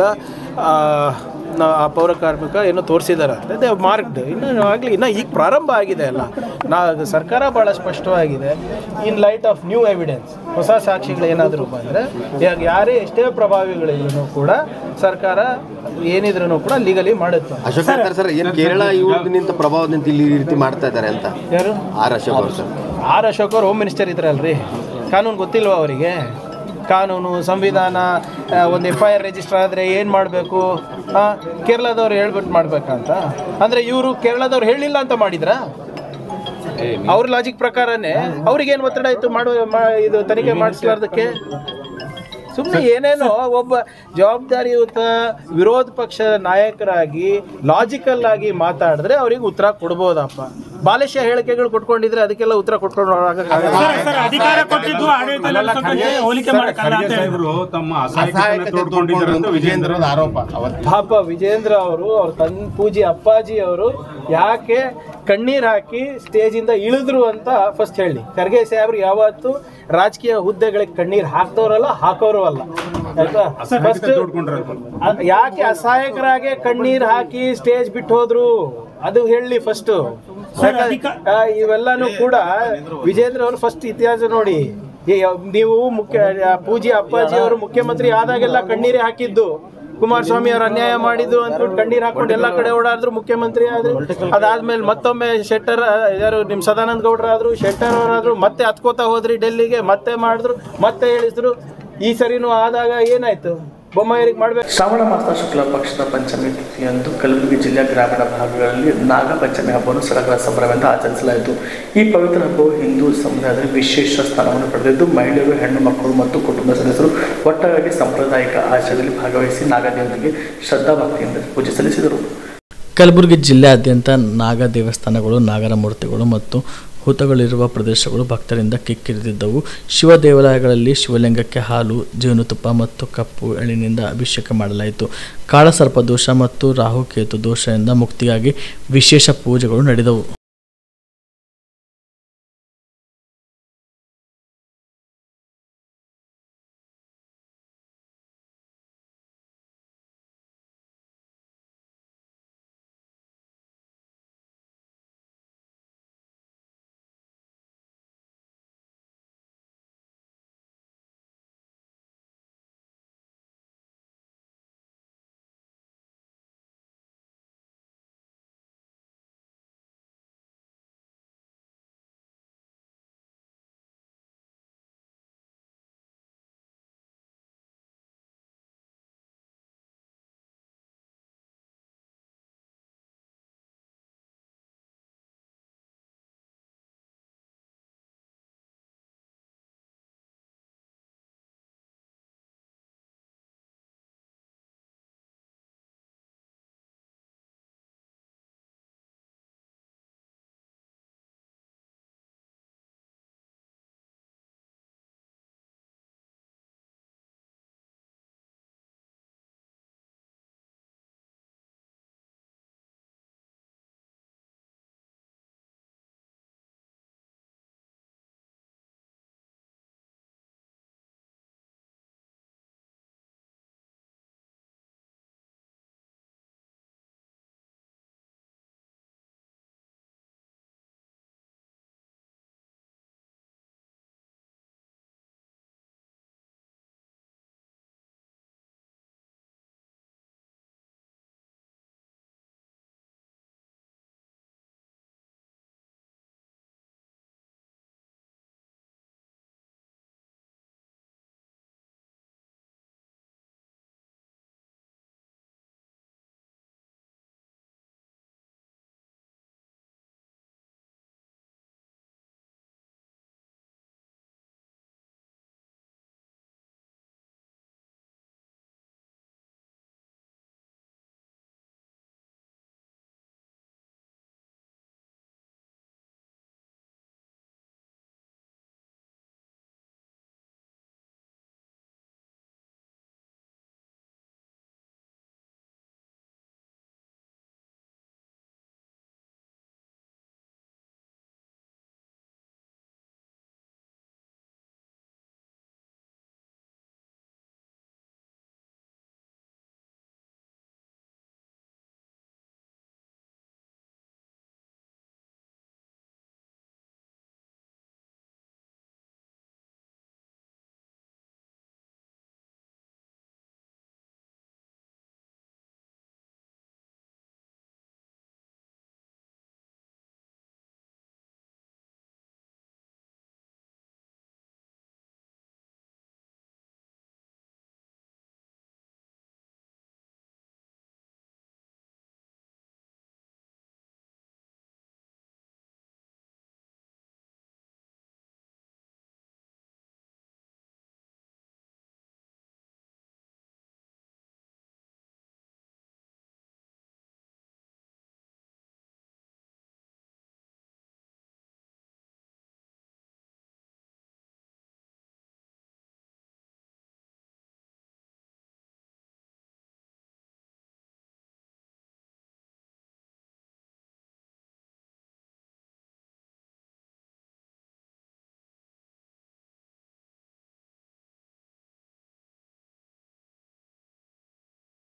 ಆ ಪೌರ ಕಾರ್ಮಿಕ ಏನೋ ತೋರಿಸಿದ್ದಾರೆ ಅಂತ ಮಾರ್ಕ್ಡ್. ಇನ್ನು ಈಗ ಪ್ರಾರಂಭ ಆಗಿದೆ ಅಲ್ಲ. ಸರ್ಕಾರ ಭಾಳ ಸ್ಪಷ್ಟವಾಗಿದೆ. ಇನ್ ಲೈಟ್ ಆಫ್ ನ್ಯೂ ಎವಿಡೆನ್ಸ್, ಹೊಸ ಸಾಕ್ಷಿಗಳು ಏನಾದರೂ ಬಂದರೆ ಯಾರೇ ಎಷ್ಟೇ ಪ್ರಭಾವಿಗಳಿಗೂ ಕೂಡ ಸರ್ಕಾರ ಏನಿದ್ರೂ ಕೂಡ ಲೀಗಲಿ ಮಾಡುತ್ತೆ. ಅಶೋಕ್ ಸರ್ ಏನು ಕೇರಳ ಇವ್ರದಿಂದ ಪ್ರಭಾವದಿಂದ ಇಲ್ಲಿ ಈ ರೀತಿ ಮಾಡ್ತಾ ಇದ್ದಾರೆ ಅಂತ? ಯಾರು? ಅಶೋಕ್ ಅವರು ಸರ್. ಅಶೋಕ್ ಅವರು ಹೋಮ್ ಮಿನಿಸ್ಟರ್ ಇದ್ರಲ್ರಿ, ಕಾನೂನು ಗೊತ್ತಿಲ್ವ ಅವರಿಗೆ? ಕಾನೂನು ಸಂವಿಧಾನ ಒಂದು FIR ರಿಜಿಸ್ಟರ್ ಆದರೆ ಏನು ಮಾಡಬೇಕು? ಕೇರಳದವ್ರು ಹೇಳ್ಬಿಟ್ಟು ಮಾಡ್ಬೇಕಂತ ಅಂದರೆ ಇವರು ಕೇರಳದವ್ರು ಹೇಳಿಲ್ಲ ಅಂತ ಮಾಡಿದ್ರ? ಅವ್ರ ಲಾಜಿಕ್ ಪ್ರಕಾರನೇ ಅವ್ರಿಗೇನು ಒತ್ತಡ ಇತ್ತು ಇದು ತನಿಖೆ ಮಾಡಿಸ್ಲಾರ್ದಕ್ಕೆ? ಸುಮ್ಮನೆ ಏನೇನೋ ಒಬ್ಬ ಜವಾಬ್ದಾರಿಯುತ ವಿರೋಧ ಪಕ್ಷ ನಾಯಕರಾಗಿ ಲಾಜಿಕಲ್ ಆಗಿ ಮಾತಾಡಿದ್ರೆ ಅವ್ರಿಗೆ ಉತ್ತರ ಕೊಡ್ಬೋದಪ್ಪ. ಬಾಲಿಶ ಹೇಳಿಕೆಗಳು ಕೊಟ್ಕೊಂಡಿದ್ರೆ ಅದಕ್ಕೆಲ್ಲ ಉತ್ತರ ಕೊಟ್ಕೊಂಡು ಪಾಪ ವಿಜೇಂದ್ರ ಅವರು ಅವ್ರ ಪೂಜೆ ಅಪ್ಪಾಜಿ ಅವರು ಯಾಕೆ ಕಣ್ಣೀರ್ ಹಾಕಿ ಸ್ಟೇಜಿಂದ ಇಳಿದ್ರು ಅಂತ ಫಸ್ಟ್ ಹೇಳಿ. ಖರ್ಗೆ ಸಾಹೇಬ್ರು ಯಾವತ್ತು ರಾಜಕೀಯ ಹುದ್ದೆಗಳಿಗೆ ಕಣ್ಣೀರ್ ಹಾಕ್ದವ್ರಲ್ಲ, ಹಾಕೋರು ಅಲ್ಲ ಆಯ್ತಾ? ಫಸ್ಟ್ ಯಾಕೆ ಅಸಹಾಯಕರಾಗೆ ಕಣ್ಣೀರ್ ಹಾಕಿ ಸ್ಟೇಜ್ ಬಿಟ್ಟು ಹೋದ್ರು ಅದು ಹೇಳಿ ಫಸ್ಟ್. ಇವೆಲ್ಲಾನು ಕೂಡ ವಿಜೇಂದ್ರ ಅವರು ಫಸ್ಟ್ ಇತಿಹಾಸ ನೋಡಿ. ನೀವು ಪೂಜೆ ಅಪ್ಪಾಜಿ ಅವರು ಮುಖ್ಯಮಂತ್ರಿ ಆದಾಗೆಲ್ಲ ಕಣ್ಣೀರೇ ಹಾಕಿದ್ದು. ಕುಮಾರಸ್ವಾಮಿ ಅವರು ಅನ್ಯಾಯ ಮಾಡಿದ್ರು ಅಂದ್ಬಿಟ್ಟು ಕಣ್ಣೀರ್ ಹಾಕೊಂಡು ಎಲ್ಲಾ ಕಡೆ ಓಡಾಡಿದ್ರು, ಮುಖ್ಯಮಂತ್ರಿ ಆದ್ರು. ಅದಾದ್ಮೇಲೆ ಮತ್ತೊಮ್ಮೆ ಶೆಟ್ಟರ್ ಯಾರು ನಿಮ್ ಸದಾನಂದ ಗೌಡ್ರ ಆದ್ರು, ಶೆಟ್ಟರ್ ಅವರಾದ್ರು, ಮತ್ತೆ ಹತ್ಕೋತಾ ಹೋದ್ರಿ ಡೆಲ್ಲಿಗೆ, ಮತ್ತೆ ಮಾಡಿದ್ರು, ಮತ್ತೆ ಹೇಳಿದ್ರು. ಈ ಸರಿನೂ ಆದಾಗ ಏನಾಯ್ತು? ಬೊಮ್ಮಾಯಿರಿಗೆ ಮಾಡ್ಬೇಕು. ಶ್ರಾವಣ ಮಾಸ ಶುಕ್ಲ ಪಕ್ಷದ ಪಂಚಮಿ ತಿಥಿಯಂದು ಕಲಬುರಗಿ ಜಿಲ್ಲೆಯ ಗ್ರಾಮೀಣ ಭಾಗಗಳಲ್ಲಿ ನಾಗ ಪಂಚಮಿ ಹಬ್ಬವನ್ನು ಸಡಗರ ಸಂಭ್ರಮದಿಂದ ಆಚರಿಸಲಾಯಿತು. ಈ ಪವಿತ್ರ ಹಬ್ಬವು ಹಿಂದೂ ಸಮುದಾಯದಲ್ಲಿ ವಿಶೇಷ ಸ್ಥಾನವನ್ನು ಪಡೆದಿದ್ದು, ಮಹಿಳೆಯರು, ಹೆಣ್ಣು ಮಕ್ಕಳು ಮತ್ತು ಕುಟುಂಬ ಸದಸ್ಯರು ಒಟ್ಟಾಗಿ ಸಾಂಪ್ರದಾಯಿಕ ಆಚರಣೆಯಲ್ಲಿ ಭಾಗವಹಿಸಿ ನಾಗದೇವತೆಗೆ ಶ್ರದ್ಧಾಭಕ್ತಿಯಿಂದ ಪೂಜೆ ಸಲ್ಲಿಸಿದರು. ಕಲಬುರಗಿ ಜಿಲ್ಲೆಯಾದ್ಯಂತ ನಾಗ ದೇವಸ್ಥಾನಗಳು, ನಾಗರ ಮೂರ್ತಿಗಳು ಮತ್ತು ಹುತಗಳಿರುವ ಪ್ರದೇಶಗಳು ಭಕ್ತರಿಂದ ಕಿಕ್ಕಿರಿದಿದ್ದವು. ಶಿವ ದೇವಾಲಯಗಳಲ್ಲಿ ಶಿವಲಿಂಗಕ್ಕೆ ಹಾಲು, ಜೇನುತುಪ್ಪ ಮತ್ತು ಕಪ್ಪು ಎಳ್ಳಿನಿಂದ ಅಭಿಷೇಕ ಮಾಡಲಾಯಿತು. ಕಾಳಸರ್ಪ ದೋಷ ಮತ್ತು ರಾಹುಕೇತು ದೋಷದಿಂದ ಮುಕ್ತಿಗಾಗಿ ವಿಶೇಷ ಪೂಜೆಗಳು ನಡೆದವು.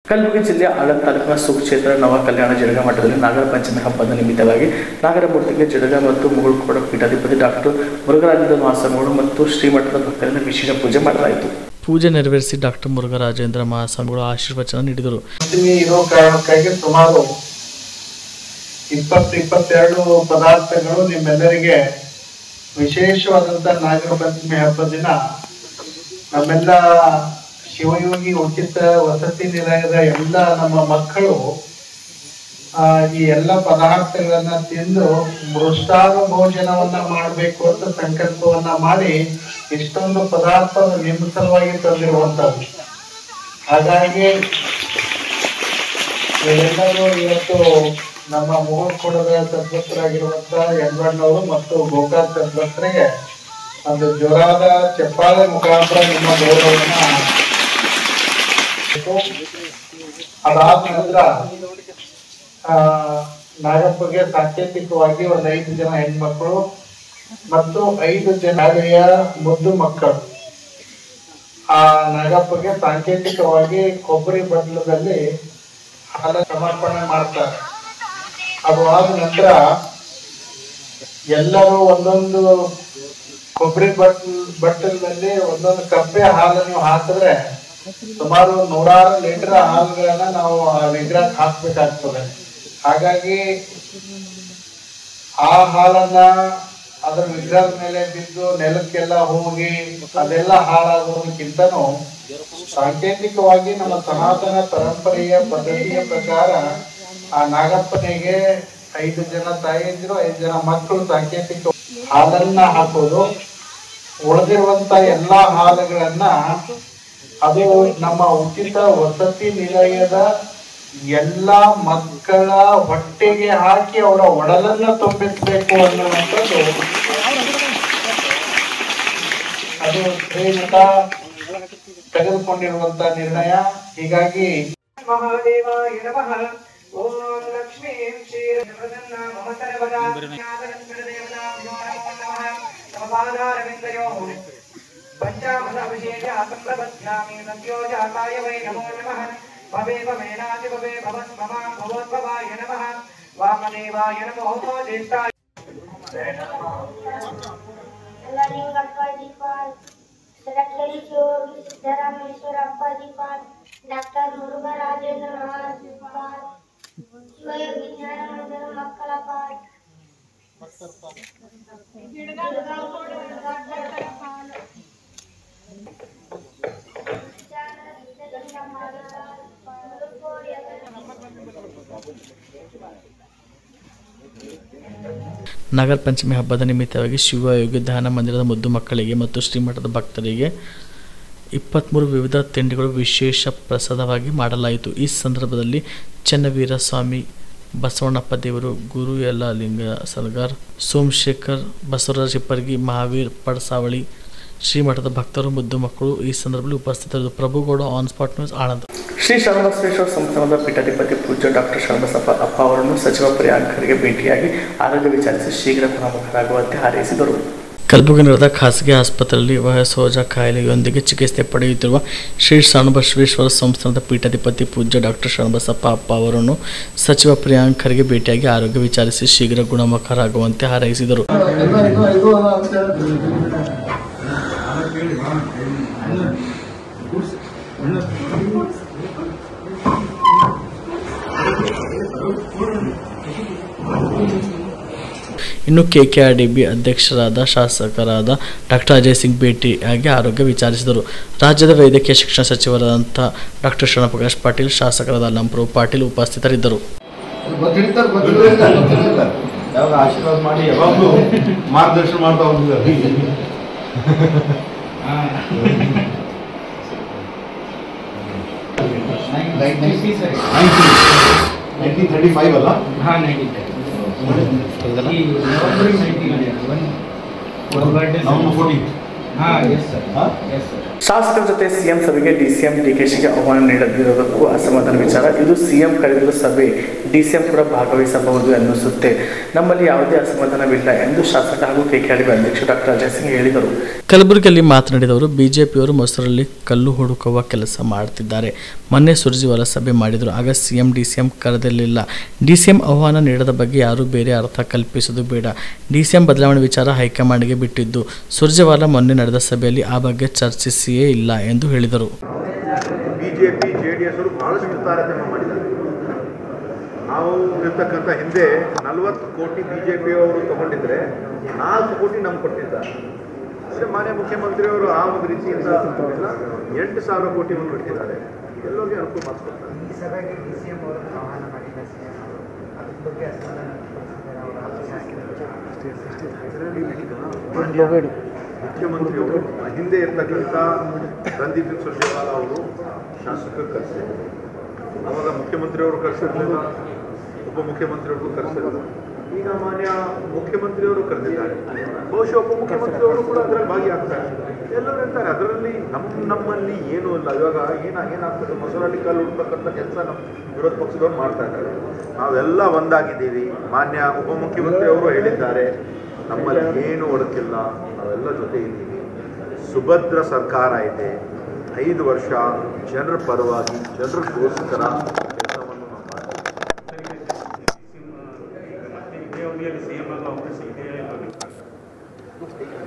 ಕಲಬುರಗಿ ಜಿಲ್ಲೆಯ ಆಳಂದ ತಾಲೂಕಿನ ಸುಕ್ಷೇತ್ರ ನವ ಕಲ್ಯಾಣ ಜಡಗ ಮಠದಲ್ಲಿ ನಾಗರ ಪಂಚಮಿ ಹಬ್ಬದ ನಿಮಿತ್ತವಾಗಿ ನಾಗರಮೂರ್ತಿಗೆ ಜಡಗ ಮತ್ತು ಮುಗುಳ್ಕೋಡ ಪೀಠಾಧಿಪತಿ ಡಾಕ್ಟರ್ ಮುರುಘರಾಜೇಂದ್ರ ಮಹಾಸ್ವಾಮಿಗಳು ಮತ್ತು ಶ್ರೀಮಠದ ಭಕ್ತರಿಂದ ವಿಶೇಷ ಪೂಜೆ ಮಾಡಲಾಯಿತು. ಪೂಜೆ ನೆರವೇರಿಸಿ ಡಾಕ್ಟರ್ ಮುರುಘರಾಜೇಂದ್ರ ಮಹಾಸ್ವಾಮಿಗಳು ಆಶೀರ್ವಚನ ನೀಡಿದರು. ಇರೋ ಕಾರಣಕ್ಕಾಗಿ ಸುಮಾರು 20-22 ಪದಾರ್ಥಗಳು ನಿಮ್ಮೆಲ್ಲರಿಗೆ ವಿಶೇಷವಾದಂತಹ ನಾಗರ ಪಂಚಮಿ ಹಬ್ಬದ ದಿನ ನಮ್ಮೆಲ್ಲ ಶಿವಯೋಗಿ ಉಚಿತ ವಸತಿ ನಿಲಯದ ಎಲ್ಲ ನಮ್ಮ ಮಕ್ಕಳು ಈ ಎಲ್ಲ ಪದಾರ್ಥಗಳನ್ನ ತಿಂದು ಮೃಷ್ಟಾನ್ನ ಭೋಜನವನ್ನ ಮಾಡಬೇಕು ಅಂತ ಸಂಕಲ್ಪವನ್ನ ಮಾಡಿ ಇಷ್ಟೊಂದು ಪದಾರ್ಥ ನಿಮ್ಮ ಸಲುವಾಗಿ ತಂದಿರುವಂತದ್ದು. ಹಾಗಾಗಿ ಎಲ್ಲರೂ ಇವತ್ತು ನಮ್ಮ ಮುಗುಳ್ಕೋಡದ ತದ್ಭಕ್ತರಾಗಿರುವಂತ ಯಂಗಣ್ಣವರು ಮತ್ತು ಗೋಕಾಕ್ ತದ್ಭಕ್ತರಿಗೆ ಒಂದು ಜೋರಾದ ಚಪ್ಪಾಳೆ ಮುಖಾಂತರ ನಿಮ್ಮ ಗೌರವವನ್ನ. ಅದಾದ ನಂತರ ನಾಗಪ್ಪಗೆ ಸಾಂಕೇತಿಕವಾಗಿ ಒಂದು 5 ಜನ ಹೆಣ್ಮಕ್ಳು ಮತ್ತು 5 ಜನ ಮುದ್ದು ಮಕ್ಕಳು ಆ ನಾಗಪ್ಪಗೆ ಸಾಂಕೇತಿಕವಾಗಿ ಕೊಬ್ಬರಿ ಬಟ್ಲದಲ್ಲಿ ಹಾಲ ಸಮರ್ಪಣೆ ಮಾಡ್ತಾರೆ. ಅದು ಆದ ನಂತರ ಎಲ್ಲರೂ ಒಂದೊಂದು ಕೊಬ್ಬರಿ ಬಟ್ಟಲಲ್ಲಿ ಒಂದೊಂದು ಕಪ್ಪೆ ಹಾಲು ನೀವು ಹಾಕಿದ್ರೆ ಸುಮಾರು 100 ಲೀಟರ್ ಹಾಲುಗಳನ್ನ ನಾವು ಆ ವಿಗ್ರಹಕ್ಕೆ ಹಾಕ್ಬೇಕಾಗ್ತದೆ. ಹಾಗಾಗಿ ಆ ಹಾಲನ್ನ ಅದರ ವಿಗ್ರಹದ ಮೇಲೆ ಬಿದ್ದು ನೆಲಕ್ಕೆಲ್ಲ ಹೋಗಿ ಅದೆಲ್ಲ ಹಾಳಾಗೋದಕ್ಕಿಂತನೂ ಸಾಂಕೇತಿಕವಾಗಿ ನಮ್ಮ ಸನಾತನ ಪರಂಪರೆಯ ಪದ್ಧತಿಯ ಪ್ರಕಾರ ಆ ನಾಗಪ್ಪನಿಗೆ 5 ಜನ ತಾಯಿಯಂದಿರು 5 ಜನ ಮಕ್ಕಳು ಸಾಂಕೇತಿಕ ಹಾಲನ್ನ ಹಾಕೋದು. ಉಳಿದಿರುವಂತ ಎಲ್ಲಾ ಹಾಲುಗಳನ್ನ ಅದು ನಮ್ಮ ಉಚಿತ ವಸತಿ ನಿಲಯದ ಎಲ್ಲಾ ಮಕ್ಕಳ ಹೊಟ್ಟೆಗೆ ಹಾಕಿ ಅವರ ಒಡಲನ್ನ ತುಂಬಿಸಬೇಕು ಅನ್ನುವಂಥದ್ದು ಅದು ಶ್ರೀಮಠ ತೆಗೆದುಕೊಂಡಿರುವಂತ ನಿರ್ಣಯ. ಹೀಗಾಗಿ ಮಹಾದೇವಾಯ ನಮಃ. ಓಂ ಲಕ್ಷ್ಮೀ ಕ್ಷೀರಪ್ರಸನ್ನ पंचामृताभिषेक संप्रपद्यामि सद्यो जाताय वै नमो नमः. भवे भवेनाति भवे भवन्ममा भवोद्भवाय नमः. वामदेवाय नमो ज्येष्ठाय सरकारी योगी सिद्धरामेश्वर अप्पाजीपाल डॉक्टर मुरुघराजेंद्र महास्वामीपाल शिवयोगी ज्ञानानंद मक्कलपाल ನಾಗರ ಪಂಚಮಿ ಹಬ್ಬದ ನಿಮಿತ್ತವಾಗಿ ಶಿವಯೋಗಿ ಧ್ಯಾನ ಮಂದಿರದ ಮುದ್ದು ಮಕ್ಕಳಿಗೆ ಮತ್ತು ಶ್ರೀಮಠದ ಭಕ್ತರಿಗೆ 23 ವಿವಿಧ ತಿಂಡಿಗಳು ವಿಶೇಷ ಪ್ರಸಾದವಾಗಿ ಮಾಡಲಾಯಿತು. ಈ ಸಂದರ್ಭದಲ್ಲಿ ಚೆನ್ನವೀರ ಸ್ವಾಮಿ, ಬಸವಣ್ಣಪ್ಪ ದೇವರು, ಗುರು ಯಲ್ಲಾಲಿಂಗ ಸರ್ಗಾರ್, ಸೋಮಶೇಖರ್, ಬಸವರಾಜ ಹಿಪ್ಪರ್ಗಿ, ಮಹಾವೀರ್ ಪಡಸಾವಳಿ, ಶ್ರೀಮಠದ ಭಕ್ತರು, ಮುದ್ದು ಮಕ್ಕಳು ಈ ಸಂದರ್ಭದಲ್ಲಿ ಉಪಸ್ಥಿತರಿದ್ದರು. Prabhugouda, on spot news, Anand. Shri Sharanabasaveshwara ಸಂಸ್ಥಾನದ ಪೀಠಾಧಿಪತಿ ಪೂಜ್ಯ ಡಾಕ್ಟರ್ ಶರಣಬಸಪ್ಪ ಅಪ್ಪ ಅವರನ್ನು ಸಚಿವ ಪ್ರಿಯಾಂಕರ್ಗೆ ಭೇಟಿಯಾಗಿ ಆರೋಗ್ಯ ವಿಚಾರಿಸಿ ಶೀಘ್ರ ಗುಣಮುಖರಾಗುವಂತೆ ಹಾರೈಸಿದರು. ಕಲಬುರಗಿ ನಗರದ ಖಾಸಗಿ ಆಸ್ಪತ್ರೆಯಲ್ಲಿ ವಯಸ್ಸೋಜ ಕಾಯಿಲೆಯೊಂದಿಗೆ ಚಿಕಿತ್ಸೆ ಪಡೆಯುತ್ತಿರುವ ಶ್ರೀ ಶರಣಬಸವೇಶ್ವರ ಸಂಸ್ಥಾನದ ಪೀಠಾಧಿಪತಿ ಪೂಜ್ಯ ಡಾಕ್ಟರ್ ಶರಣಬಸಪ್ಪ ಅಪ್ಪ ಅವರನ್ನು ಸಚಿವ ಪ್ರಿಯಾಂಕರ್ಗೆ ಭೇಟಿಯಾಗಿ ಆರೋಗ್ಯ ವಿಚಾರಿಸಿ ಶೀಘ್ರ ಗುಣಮುಖರಾಗುವಂತೆ ಹಾರೈಸಿದರು. ಇನ್ನು ಕೆಕೆಆರ್ಡಿಬಿ ಅಧ್ಯಕ್ಷರಾದ ಶಾಸಕರಾದ ಡಾಕ್ಟರ್ ಅಜಯ್ ಸಿಂಗ್ ಭೇಟಿಯಾಗಿ ಆರೋಗ್ಯ ವಿಚಾರಿಸಿದರು. ರಾಜ್ಯದ ವೈದ್ಯಕೀಯ ಶಿಕ್ಷಣ ಸಚಿವರಾದಂಥ ಡಾಕ್ಟರ್ ಶರಣಪ್ರಕಾಶ್ ಪಾಟೀಲ್, ಶಾಸಕರಾದ ಅಲ್ಲಂಪ್ರಭು ಪಾಟೀಲ್ ಉಪಸ್ಥಿತರಿದ್ದರು. ಆಶೀರ್ವಾದ ಮಾಡಿ ಯಾವಾಗಲೂ ಮಾರ್ಗದರ್ಶನ ಮಾಡ್ತಾ ಹೋಗಿದ್ದಾರೆ. 1935 ಅಲ್ಲ? ಹಾಂ, 1935. November 14. हाँ, yes sir. हाँ, yes sir. ಶಾಸಕರ ಜೊತೆ ಸಿಎಂ ಸಭೆಗೆ ಡಿಸಿಎಂ ಡಿಕೆಶಿಗೆ ಆಹ್ವಾನ ನೀಡದಿರುವುದಕ್ಕೂ ಅಸಮಾಧಾನ ವಿಚಾರ. ಇದು ಸಿಎಂ ಕರೆದಿರುವ ಸಭೆ, ಡಿಸಿಎಂ ಕೂಡ ಭಾಗವಹಿಸಬಹುದು ಎನ್ನಿಸುತ್ತೆ. ನಮ್ಮಲ್ಲಿ ಯಾವುದೇ ಅಸಮಾಧಾನವಿಲ್ಲ ಎಂದು ಶಾಸಕ ಹಾಗೂ ಕೆಕೆಆರ್ಡಿಬಿ ಅಧ್ಯಕ್ಷ ಡಾಕ್ಟರ್ ಅಜಯ್ ಸಿಂಗ್ ಹೇಳಿದರು. ಕಲಬುರಗಿಯಲ್ಲಿ ಮಾತನಾಡಿದವರು, ಬಿಜೆಪಿಯವರು ಮೊಸರಲ್ಲಿ ಕಲ್ಲು ಹುಡುಕುವ ಕೆಲಸ ಮಾಡುತ್ತಿದ್ದಾರೆ. ಮೊನ್ನೆ ಸುರ್ಜಿವಾಲ ಸಭೆ ಮಾಡಿದರು, ಆಗ ಸಿಎಂ ಡಿಸಿಎಂ ಕರೆದಿರಲಿಲ್ಲ. ಡಿಸಿಎಂ ಆಹ್ವಾನ ನೀಡದ ಬಗ್ಗೆ ಯಾರೂ ಬೇರೆ ಅರ್ಥ ಕಲ್ಪಿಸುವುದು ಬೇಡ. ಡಿಸಿಎಂ ಬದಲಾವಣೆ ವಿಚಾರ ಹೈಕಮಾಂಡ್ಗೆ ಬಿಟ್ಟಿದ್ದು. ಸುರ್ಜೇವಾಲಾ ಮೊನ್ನೆ ನಡೆದ ಸಭೆಯಲ್ಲಿ ಆ ಬಗ್ಗೆ ಚರ್ಚಿಸಿಯೇ ಇಲ್ಲ ಎಂದು ಹೇಳಿದರು. ಬಿಜೆಪಿ ಜೆಡಿಎಸ್ ಅವರು ಬಹಳಷ್ಟು ತಾರತಮ್ಯ ಮಾಡಿದ್ದಾರೆ. ನಾವು ಇರ್ತಕ್ಕಂಥ ಹಿಂದೆ 40 ಕೋಟಿ ಬಿಜೆಪಿಯವರು ತಗೊಂಡಿದ್ರೆ 4 ಕೋಟಿ ನಮ್ಗೆ ಕೊಟ್ಟಿದ್ದಾರೆ. ಅಂದರೆ ಮಾನ್ಯ ಮುಖ್ಯಮಂತ್ರಿಯವರು ಆ ಒಂದು ರೀತಿಯಿಂದ 8,000 ಕೋಟಿ ಕೊಟ್ಟಿದ್ದಾರೆ. ಎಲ್ಲರಿಗೆ ಅನುಕೂಲ ಮಾಡಿಸ್ಕೊಡ್ತಾರೆ. ಮುಖ್ಯಮಂತ್ರಿಯವರು ಹಿಂದೆ ಇರ್ತಕ್ಕಂಥ ರಣದೀಪ್ ಸಿಂಗ್ ಸುರ್ಜೇವಾಲಾ ಅವರು ಶಾಸಕರು ಕರೆಸಿದ್ರು. ಆವಾಗ ಮುಖ್ಯಮಂತ್ರಿಯವರು ಕರೆಸಿರಲಿಲ್ಲ, ಉಪಮುಖ್ಯಮಂತ್ರಿಯವ್ರಿಗೂ ಕರೆಸಿರಲಿಲ್ಲ. ಈಗ ಮಾನ್ಯ ಮುಖ್ಯಮಂತ್ರಿಯವರು ಕರೆದಿದ್ದಾರೆ. ಬಹುಶಃ ಉಪಮುಖ್ಯಮಂತ್ರಿಯವರು ಕೂಡ ಅದರಲ್ಲಿ ಭಾಗಿಯಾಗ್ತಾರೆ. ಎಲ್ಲರೂ ಇರ್ತಾರೆ. ಅದರಲ್ಲಿ ನಮ್ಮಲ್ಲಿ ಏನೂ ಇಲ್ಲ. ಇವಾಗ ಏನಾಗ್ತದೆ, ಮೊಸರಲ್ಲಿ ಕಲ್ಲು ಹುಡ್ತಕ್ಕಂಥ ಕೆಲಸ ನಮ್ಮ ವಿರೋಧ ಪಕ್ಷದವ್ರು ಮಾಡ್ತಾ ಇದ್ದಾರೆ. ನಾವೆಲ್ಲ ಒಂದಾಗಿದ್ದೀವಿ. ಮಾನ್ಯ ಉಪಮುಖ್ಯಮಂತ್ರಿಯವರು ಹೇಳಿದ್ದಾರೆ, ನಮ್ಮಲ್ಲಿ ಏನು ಒಡಕಿಲ್ಲ, ನಾವೆಲ್ಲ ಜೊತೆ ಇದ್ದೀವಿ. ಸುಭದ್ರ ಸರ್ಕಾರ ಇದೆ. 5 ವರ್ಷ ಜನರ ಪರವಾಗಿ, ಜನರಿಗೋಸ್ಕರ ಕೆಲಸವನ್ನು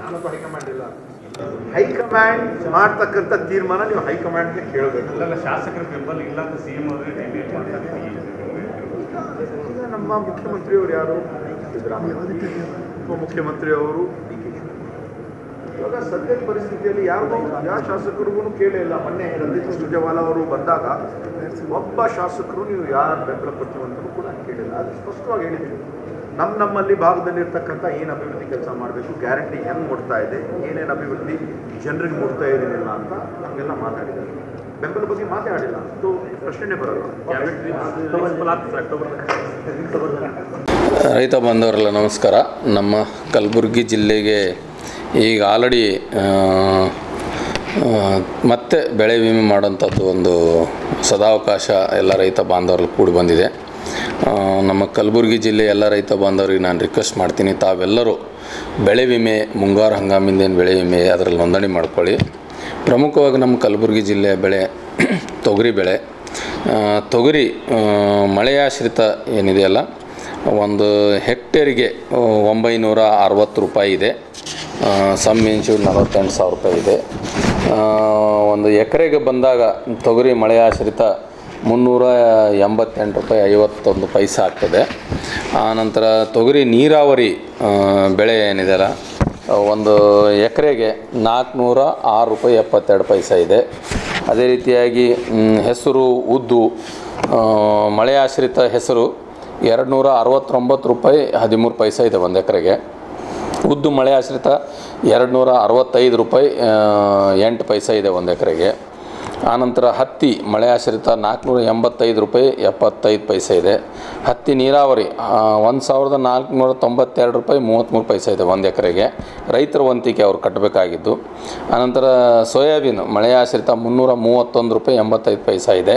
ನಾವು ಹೈಕಮಾಂಡ್ ಇಲ್ಲ. ಹೈಕಮಾಂಡ್ ಮಾಡ್ತಕ್ಕಂಥ ತೀರ್ಮಾನ ನೀವು ಹೈಕಮಾಂಡ್ಗೆ ಕೇಳಬೇಕು. ಶಾಸಕರ ಬೆಂಬಲ ಇಲ್ಲ ಅಂತ ಸಿಎಂ ಅವರೇ ನಮ್ಮ ಮುಖ್ಯಮಂತ್ರಿಯವರು ಯಾರು? ಸಿದ್ದರಾಮಯ್ಯ. ಉಪಮುಖ್ಯಮಂತ್ರಿಯವರು ಇವಾಗ ಸದ್ಯದ ಪರಿಸ್ಥಿತಿಯಲ್ಲಿ ಯಾವ ಶಾಸಕರಿಗೂ ಕೇಳೇ ಇಲ್ಲ. ಮೊನ್ನೆ ರಣದೀಪ್ ಸುರ್ಜೇವಾಲಾ ಅವರು ಬಂದಾಗ ಒಬ್ಬ ಶಾಸಕರು ನೀವು ಯಾರು ಬೆಂಬಲ ಪಡ್ತೀವಂತಲೂ ಕೂಡ ಕೇಳಿಲ್ಲ. ಅದು ಸ್ಪಷ್ಟವಾಗಿ ಹೇಳಿದ್ದೀವಿ. ನಮ್ಮಲ್ಲಿ ಭಾಗದಲ್ಲಿರ್ತಕ್ಕಂಥ ಏನು ಅಭಿವೃದ್ಧಿ ಕೆಲಸ ಮಾಡಬೇಕು, ಗ್ಯಾರಂಟಿ ಹೆಂಗೆ ಮುಟ್ತಾ ಇದೆ, ಏನೇನು ಅಭಿವೃದ್ಧಿ ಜನರಿಗೆ ಮುಟ್ತಾ ಇರಲಿಲ್ಲ ಅಂತ ನಮಗೆಲ್ಲ ಮಾತಾಡಿದ್ದಾರೆ. ಬೆಂಬಲ ಬಗ್ಗೆ ಮಾತಾಡಿಲ್ಲ, ಅದು ಪ್ರಶ್ನೆ ಬರಲ್ಲ. ರೈತ ಬಾಂಧವರೆಲ್ಲ ನಮಸ್ಕಾರ. ನಮ್ಮ ಕಲಬುರಗಿ ಜಿಲ್ಲೆಗೆ ಈಗ ಆಲ್ರೆಡಿ ಮತ್ತೆ ಬೆಳೆ ವಿಮೆ ಮಾಡೋಂಥದ್ದು ಒಂದು ಸದಾವಕಾಶ ಎಲ್ಲ ರೈತ ಬಾಂಧವರಲ್ಲಿ ಕೂಡಿ ಬಂದಿದೆ. ನಮ್ಮ ಕಲಬುರಗಿ ಜಿಲ್ಲೆ ಎಲ್ಲ ರೈತ ಬಾಂಧವರಿಗೆ ನಾನು ರಿಕ್ವೆಸ್ಟ್ ಮಾಡ್ತೀನಿ, ತಾವೆಲ್ಲರೂ ಬೆಳೆ ವಿಮೆ, ಮುಂಗಾರು ಹಂಗಾಮಿಂದೇನು ಬೆಳೆ ವಿಮೆ ಅದರಲ್ಲಿ ನೋಂದಣಿ ಮಾಡ್ಕೊಳ್ಳಿ. ಪ್ರಮುಖವಾಗಿ ನಮ್ಮ ಕಲಬುರಗಿ ಜಿಲ್ಲೆಯ ಬೆಳೆ ತೊಗರಿ ಬೆಳೆ. ತೊಗರಿ ಮಳೆಯಾಶ್ರಿತ ಏನಿದೆಯಲ್ಲ, ಒಂದು ಹೆಕ್ಟೇರಿಗೆ 960 ರೂಪಾಯಿ ಇದೆ. ಸಮ್ ಇನ್ಶೂರ್ 48,000 ರೂಪಾಯಿ ಇದೆ. ಒಂದು ಎಕರೆಗೆ ಬಂದಾಗ ತೊಗರಿ ಮಳೆಯಾಶ್ರಿತ 388 ರೂಪಾಯಿ 51 ಪೈಸೆ ಆಗ್ತದೆ. ಆನಂತರ ತೊಗರಿ ನೀರಾವರಿ ಬೆಳೆ ಏನಿದೆಯಲ್ಲ, ಒಂದು ಎಕರೆಗೆ 406 ರೂಪಾಯಿ 72 ಪೈಸೆ ಇದೆ. ಅದೇ ರೀತಿಯಾಗಿ ಹೆಸರು, ಉದ್ದು, ಮಳೆಯಾಶ್ರಿತ ಹೆಸರು 269 ರೂಪಾಯಿ 13 ಪೈಸೆ ಇದೆ ಒಂದು ಎಕರೆಗೆ. ಉದ್ದು ಮಳೆ ಆಶ್ರಿತ 265 ರೂಪಾಯಿ 8 ಪೈಸೆ ಇದೆ ಒಂದು ಎಕರೆಗೆ. ಆನಂತರ ಹತ್ತಿ ಮಳೆ ಆಶ್ರಿತ 485 ರೂಪಾಯಿ 75 ಪೈಸೆ ಇದೆ. ಹತ್ತಿ ನೀರಾವರಿ 1492 ರೂಪಾಯಿ 33 ಪೈಸೆ ಇದೆ ಒಂದು ಎಕರೆಗೆ, ರೈತರ ವಂತಿಕೆ ಅವರು ಕಟ್ಟಬೇಕಾಗಿದ್ದು. ಆನಂತರ ಸೋಯಾಬೀನ್ ಮಳೆ ಆಶ್ರಿತ 331 ರೂಪಾಯಿ 85 ಪೈಸೆ ಇದೆ.